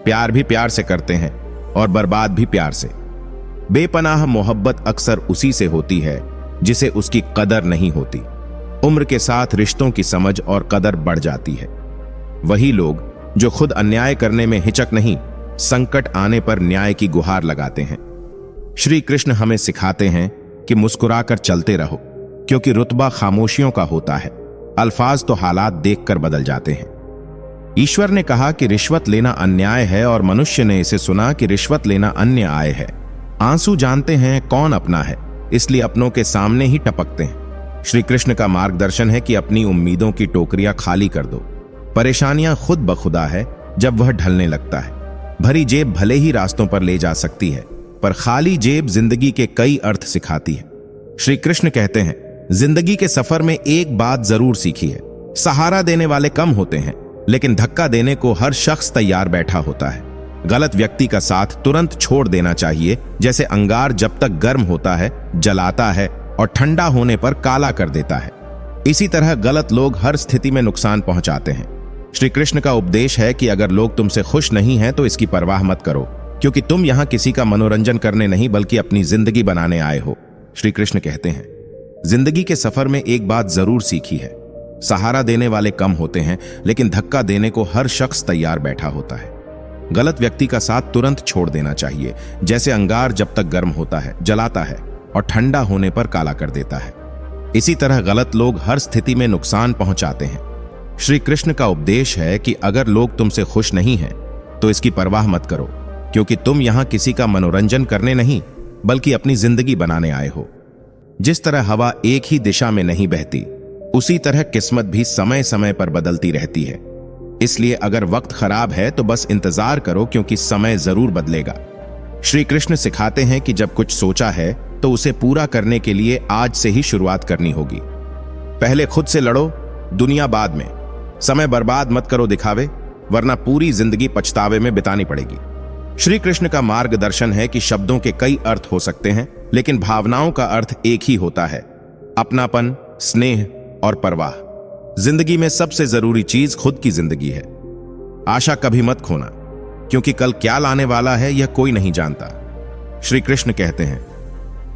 Speaker 1: प्यार भी प्यार से करते हैं और बर्बाद भी प्यार से। बेपनाह मोहब्बत अक्सर उसी से होती है जिसे उसकी कदर नहीं होती। उम्र के साथ रिश्तों की समझ और कदर बढ़ जाती है। वही लोग जो खुद अन्याय करने में हिचक नहीं, संकट आने पर न्याय की गुहार लगाते हैं। श्री कृष्ण हमें सिखाते हैं कि मुस्कुराकर चलते रहो, क्योंकि रुतबा खामोशियों का होता है। अल्फाज तो हालात देखकर बदल जाते हैं। ईश्वर ने कहा कि रिश्वत लेना अन्याय है और मनुष्य ने इसे सुना कि रिश्वत लेना अन्याय है। आंसू जानते हैं कौन अपना है, इसलिए अपनों के सामने ही टपकते हैं। श्री कृष्ण का मार्गदर्शन है कि अपनी उम्मीदों की टोकरियां खाली कर दो। परेशानियां खुद बखुदा है जब वह ढलने लगता है। भरी जेब भले ही रास्तों पर ले जा सकती है, पर खाली जेब जिंदगी के कई अर्थ सिखाती है। श्री कृष्ण कहते हैं, जिंदगी के सफर में एक बात जरूर सीखी है, सहारा देने वाले कम होते हैं, लेकिन धक्का देने को हर शख्स तैयार बैठा होता है। गलत व्यक्ति का साथ तुरंत छोड़ देना चाहिए, जैसे अंगार जब तक गर्म होता है जलाता है और ठंडा होने पर काला कर देता है। इसी तरह गलत लोग हर स्थिति में नुकसान पहुंचाते हैं। श्री कृष्ण का उपदेश है कि अगर लोग तुमसे खुश नहीं हैं तो इसकी परवाह मत करो, क्योंकि तुम यहां किसी का मनोरंजन करने नहीं बल्कि अपनी जिंदगी बनाने आए हो। श्री कृष्ण कहते हैं, जिंदगी के सफर में एक बात जरूर सीखी है, सहारा देने वाले कम होते हैं, लेकिन धक्का देने को हर शख्स तैयार बैठा होता है। गलत व्यक्ति का साथ तुरंत छोड़ देना चाहिए, जैसे अंगार जब तक गर्म होता है जलाता है और ठंडा होने पर काला कर देता है। इसी तरह गलत लोग हर स्थिति में नुकसान पहुंचाते हैं। श्री कृष्ण का उपदेश है कि अगर लोग तुमसे खुश नहीं हैं तो इसकी परवाह मत करो, क्योंकि तुम यहां किसी का मनोरंजन करने नहीं बल्कि अपनी जिंदगी बनाने आए हो। जिस तरह हवा एक ही दिशा में नहीं बहती, उसी तरह किस्मत भी समय समय पर बदलती रहती है। इसलिए अगर वक्त खराब है तो बस इंतजार करो, क्योंकि समय जरूर बदलेगा। श्री कृष्ण सिखाते हैं कि जब कुछ सोचा है तो उसे पूरा करने के लिए आज से ही शुरुआत करनी होगी। पहले खुद से लड़ो, दुनिया बाद में। समय बर्बाद मत करो दिखावे, वरना पूरी जिंदगी पछतावे में बितानी पड़ेगी। श्री कृष्ण का मार्गदर्शन है कि शब्दों के कई अर्थ हो सकते हैं, लेकिन भावनाओं का अर्थ एक ही होता है, अपनापन, स्नेह और परवाह। जिंदगी में सबसे जरूरी चीज खुद की जिंदगी है। आशा कभी मत खोना, क्योंकि कल क्या लाने वाला है यह कोई नहीं जानता। श्री कृष्ण कहते हैं,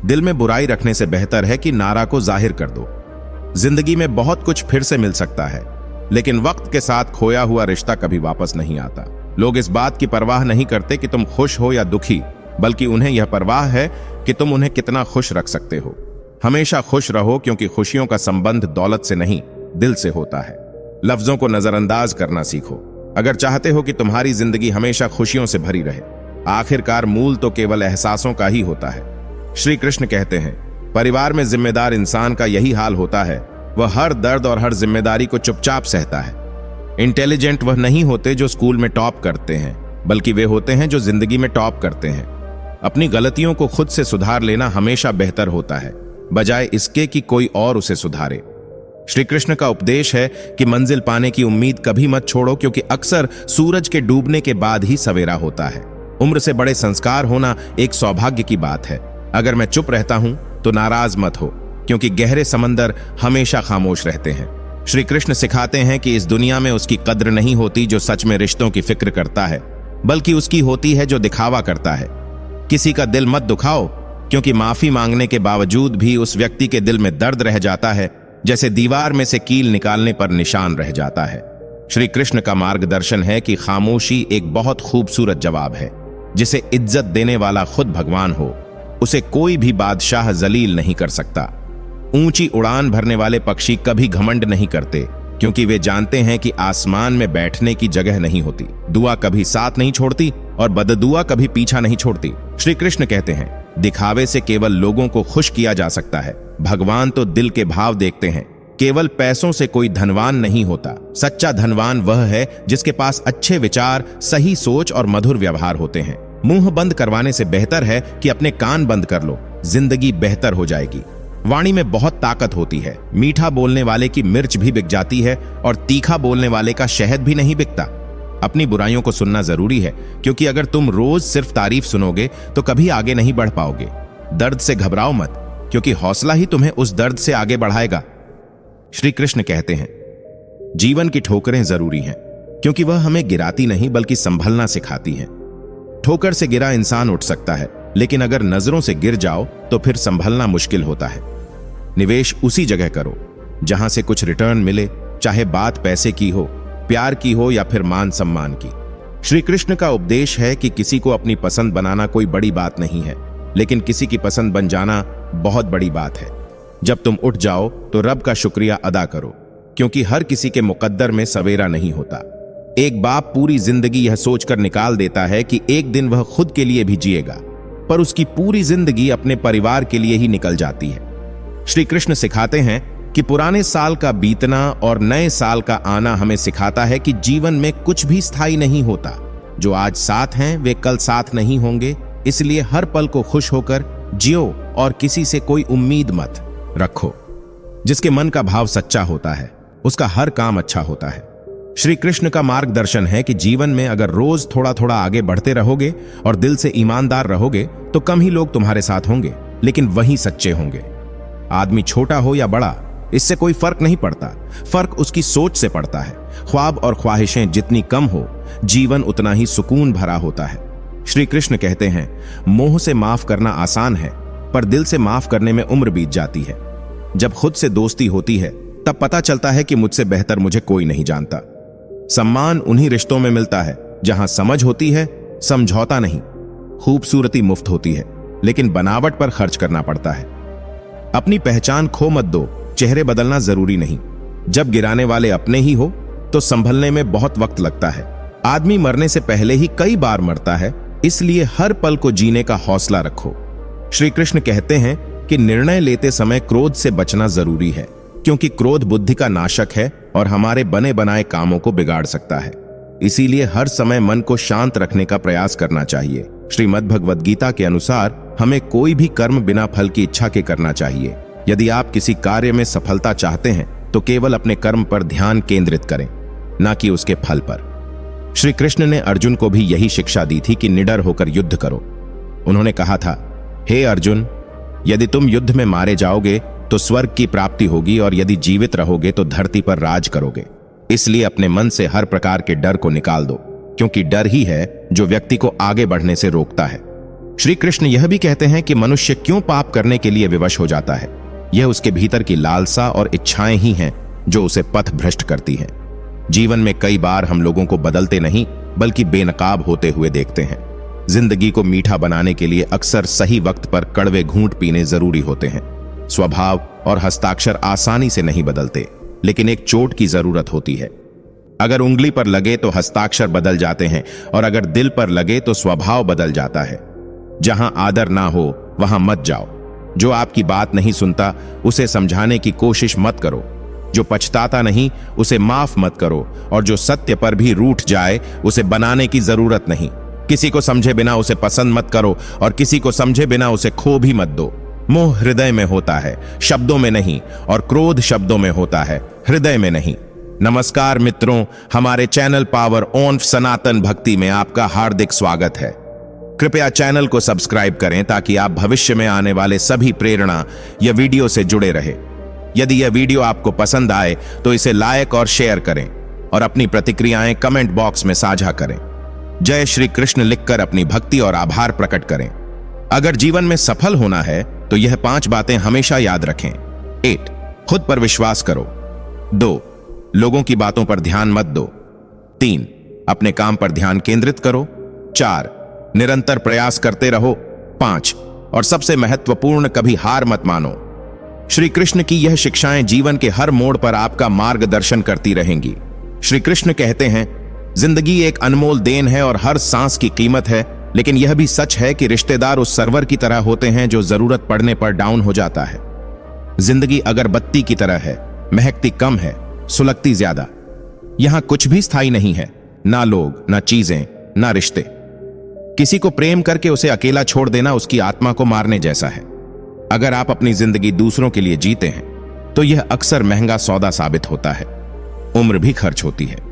Speaker 1: दिल में बुराई रखने से बेहतर है कि नारा को जाहिर कर दो। जिंदगी में बहुत कुछ फिर से मिल सकता है, लेकिन वक्त के साथ खोया हुआ रिश्ता कभी वापस नहीं आता। लोग इस बात की परवाह नहीं करते कि तुम खुश हो या दुखी, बल्कि उन्हें यह परवाह है कि तुम उन्हें कितना खुश रख सकते हो। हमेशा खुश रहो, क्योंकि खुशियों का संबंध दौलत से नहीं दिल से होता है। लफ्जों को नजरअंदाज करना सीखो अगर चाहते हो कि तुम्हारी जिंदगी हमेशा खुशियों से भरी रहे। आखिरकार मूल तो केवल एहसासों का ही होता है। श्री कृष्ण कहते हैं, परिवार में जिम्मेदार इंसान का यही हाल होता है, वह हर दर्द और हर जिम्मेदारी को चुपचाप सहता है। इंटेलिजेंट वह नहीं होते जो स्कूल में टॉप करते हैं, बल्कि वे होते हैं जो जिंदगी में टॉप करते हैं। अपनी गलतियों को खुद से सुधार लेना हमेशा बेहतर होता है, बजाय इसके कि कोई और उसे सुधारे। श्री कृष्ण का उपदेश है कि मंजिल पाने की उम्मीद कभी मत छोड़ो, क्योंकि अक्सर सूरज के डूबने के बाद ही सवेरा होता है। उम्र से बड़े संस्कार होना एक सौभाग्य की बात है। अगर मैं चुप रहता हूं तो नाराज मत हो, क्योंकि गहरे समंदर हमेशा खामोश रहते हैं। श्री कृष्ण सिखाते हैं कि इस दुनिया में उसकी कद्र नहीं होती जो सच में रिश्तों की फिक्र करता है, बल्कि उसकी होती है जो दिखावा करता है। किसी का दिल मत दुखाओ, क्योंकि माफी मांगने के बावजूद भी उस व्यक्ति के दिल में दर्द रह जाता है, जैसे दीवार में से कील निकालने पर निशान रह जाता है। श्री कृष्ण का मार्गदर्शन है कि खामोशी एक बहुत खूबसूरत जवाब है। जिसे इज्जत देने वाला खुद भगवान हो, उसे कोई भी बादशाह जलील नहीं कर सकता। ऊंची उड़ान भरने वाले पक्षी कभी घमंड नहीं करते, क्योंकि वे जानते हैं कि आसमान में बैठने की जगह नहीं होती। दुआ कभी साथ नहीं छोड़ती और बददुआ कभी पीछा नहीं छोड़ती। श्री कृष्ण कहते हैं, दिखावे से केवल लोगों को खुश किया जा सकता है, भगवान तो दिल के भाव देखते हैं। केवल पैसों से कोई धनवान नहीं होता। सच्चा धनवान वह है जिसके पास अच्छे विचार, सही सोच और मधुर व्यवहार होते हैं। मुंह बंद करवाने से बेहतर है कि अपने कान बंद कर लो, जिंदगी बेहतर हो जाएगी। वाणी में बहुत ताकत होती है। मीठा बोलने वाले की मिर्च भी बिक जाती है और तीखा बोलने वाले का शहद भी नहीं बिकता। अपनी बुराइयों को सुनना जरूरी है, क्योंकि अगर तुम रोज सिर्फ तारीफ सुनोगे तो कभी आगे नहीं बढ़ पाओगे। दर्द से घबराओ मत, क्योंकि हौसला ही तुम्हें उस दर्द से आगे बढ़ाएगा। श्री कृष्ण कहते हैं, जीवन की ठोकरें जरूरी हैं, क्योंकि वह हमें गिराती नहीं बल्कि संभलना सिखाती हैं। ठोकर से गिरा इंसान उठ सकता है, लेकिन अगर नजरों से गिर जाओ तो फिर संभलना मुश्किल होता है। निवेश उसी जगह करो जहां से कुछ रिटर्न मिले, चाहे बात पैसे की हो, प्यार की हो या फिर मान सम्मान की। श्री कृष्ण का उपदेश है कि किसी को अपनी पसंद बनाना कोई बड़ी बात नहीं है, लेकिन किसी की पसंद बन जाना बहुत बड़ी बात है। जब तुम उठ जाओ तो रब का शुक्रिया अदा करो, क्योंकि हर किसी के मुकद्दर में सवेरा नहीं होता। एक बाप पूरी जिंदगी यह सोचकर निकाल देता है कि एक दिन वह खुद के लिए भी जिएगा, पर उसकी पूरी जिंदगी अपने परिवार के लिए ही निकल जाती है। श्री कृष्ण सिखाते हैं कि पुराने साल का बीतना और नए साल का आना हमें सिखाता है कि जीवन में कुछ भी स्थायी नहीं होता। जो आज साथ हैं वे कल साथ नहीं होंगे, इसलिए हर पल को खुश होकर जियो और किसी से कोई उम्मीद मत रखो। जिसके मन का भाव सच्चा होता है उसका हर काम अच्छा होता है। श्री कृष्ण का मार्गदर्शन है कि जीवन में अगर रोज थोड़ा थोड़ा आगे बढ़ते रहोगे और दिल से ईमानदार रहोगे तो कम ही लोग तुम्हारे साथ होंगे, लेकिन वही सच्चे होंगे। आदमी छोटा हो या बड़ा, इससे कोई फर्क नहीं पड़ता, फर्क उसकी सोच से पड़ता है। ख्वाब और ख्वाहिशें जितनी कम हो, जीवन उतना ही सुकून भरा होता है। श्री कृष्ण कहते हैं, मोह से माफ करना आसान है, पर दिल से माफ करने में उम्र बीत जाती है। जब खुद से दोस्ती होती है तब पता चलता है कि मुझसे बेहतर मुझे कोई नहीं जानता। सम्मान उन्हीं रिश्तों में मिलता है जहां समझ होती है, समझौता नहीं। खूबसूरती मुफ्त होती है, लेकिन बनावट पर खर्च करना पड़ता है। अपनी पहचान खो मत दो, चेहरे बदलना जरूरी नहीं। जब गिराने वाले अपने ही हो तो संभलने में बहुत वक्त लगता है। आदमी मरने से पहले ही कई बार मरता है, इसलिए हर पल को जीने का हौसला रखो। श्री कृष्ण कहते हैं कि निर्णय लेते समय क्रोध से बचना जरूरी है, क्योंकि क्रोध बुद्धि का नाशक है और हमारे बने बनाए कामों को बिगाड़ सकता है। इसीलिए हर समय मन को शांत रखने का प्रयास करना चाहिए। श्रीमद् भगवद गीता के अनुसार हमें कोई भी कर्म बिना फल की इच्छा के करना चाहिए। यदि आप किसी कार्य में सफलता चाहते हैं तो केवल अपने कर्म पर ध्यान केंद्रित करें, ना कि उसके फल पर। श्री कृष्ण ने अर्जुन को भी यही शिक्षा दी थी कि निडर होकर युद्ध करो। उन्होंने कहा था, हे अर्जुन, यदि तुम युद्ध में मारे जाओगे तो स्वर्ग की प्राप्ति होगी, और यदि जीवित रहोगे तो धरती पर राज करोगे। इसलिए अपने मन से हर प्रकार के डर को निकाल दो, क्योंकि डर ही है जो व्यक्ति को आगे बढ़ने से रोकता है। श्री कृष्ण यह भी कहते हैं कि मनुष्य क्यों पाप करने के लिए विवश हो जाता है। यह उसके भीतर की लालसा और इच्छाएं ही हैं जो उसे पथ भ्रष्ट करती हैं। जीवन में कई बार हम लोगों को बदलते नहीं बल्कि बेनकाब होते हुए देखते हैं। जिंदगी को मीठा बनाने के लिए अक्सर सही वक्त पर कड़वे घूंट पीने जरूरी होते हैं। स्वभाव और हस्ताक्षर आसानी से नहीं बदलते, लेकिन एक चोट की जरूरत होती है। अगर उंगली पर लगे तो हस्ताक्षर बदल जाते हैं, और अगर दिल पर लगे तो स्वभाव बदल जाता है। जहां आदर ना हो वहां मत जाओ। जो आपकी बात नहीं सुनता उसे समझाने की कोशिश मत करो। जो पछताता नहीं उसे माफ मत करो, और जो सत्य पर भी रूठ जाए उसे बनाने की जरूरत नहीं। किसी को समझे बिना उसे पसंद मत करो, और किसी को समझे बिना उसे खो भी मत दो। मोह हृदय में होता है, शब्दों में नहीं, और क्रोध शब्दों में होता है, हृदय में नहीं। नमस्कार मित्रों, हमारे चैनल पावर ऑन सनातन भक्ति में आपका हार्दिक स्वागत है। कृपया चैनल को सब्सक्राइब करें ताकि आप भविष्य में आने वाले सभी प्रेरणा या वीडियो से जुड़े रहे। यदि यह वीडियो आपको पसंद आए तो इसे लाइक और शेयर करें, और अपनी प्रतिक्रियाएं कमेंट बॉक्स में साझा करें। जय श्री कृष्ण लिखकर अपनी भक्ति और आभार प्रकट करें। अगर जीवन में सफल होना है तो यह 5 बातें हमेशा याद रखें। 8. खुद पर विश्वास करो। 2. लोगों की बातों पर ध्यान मत दो। 3. अपने काम पर ध्यान केंद्रित करो। 4. निरंतर प्रयास करते रहो। 5. और सबसे महत्वपूर्ण, कभी हार मत मानो। श्री कृष्ण की यह शिक्षाएं जीवन के हर मोड़ पर आपका मार्गदर्शन करती रहेंगी। श्री कृष्ण कहते हैं, जिंदगी एक अनमोल देन है और हर सांस की कीमत है, लेकिन यह भी सच है कि रिश्तेदार उस सर्वर की तरह होते हैं जो जरूरत पड़ने पर डाउन हो जाता है। जिंदगी अगरबत्ती की तरह है, महकती कम है, सुलगती ज्यादा। यहां कुछ भी स्थायी नहीं है, ना लोग, ना चीजें, ना रिश्ते। किसी को प्रेम करके उसे अकेला छोड़ देना उसकी आत्मा को मारने जैसा है। अगर आप अपनी जिंदगी दूसरों के लिए जीते हैं तो यह अक्सर महंगा सौदा साबित होता है। उम्र भी खर्च होती है।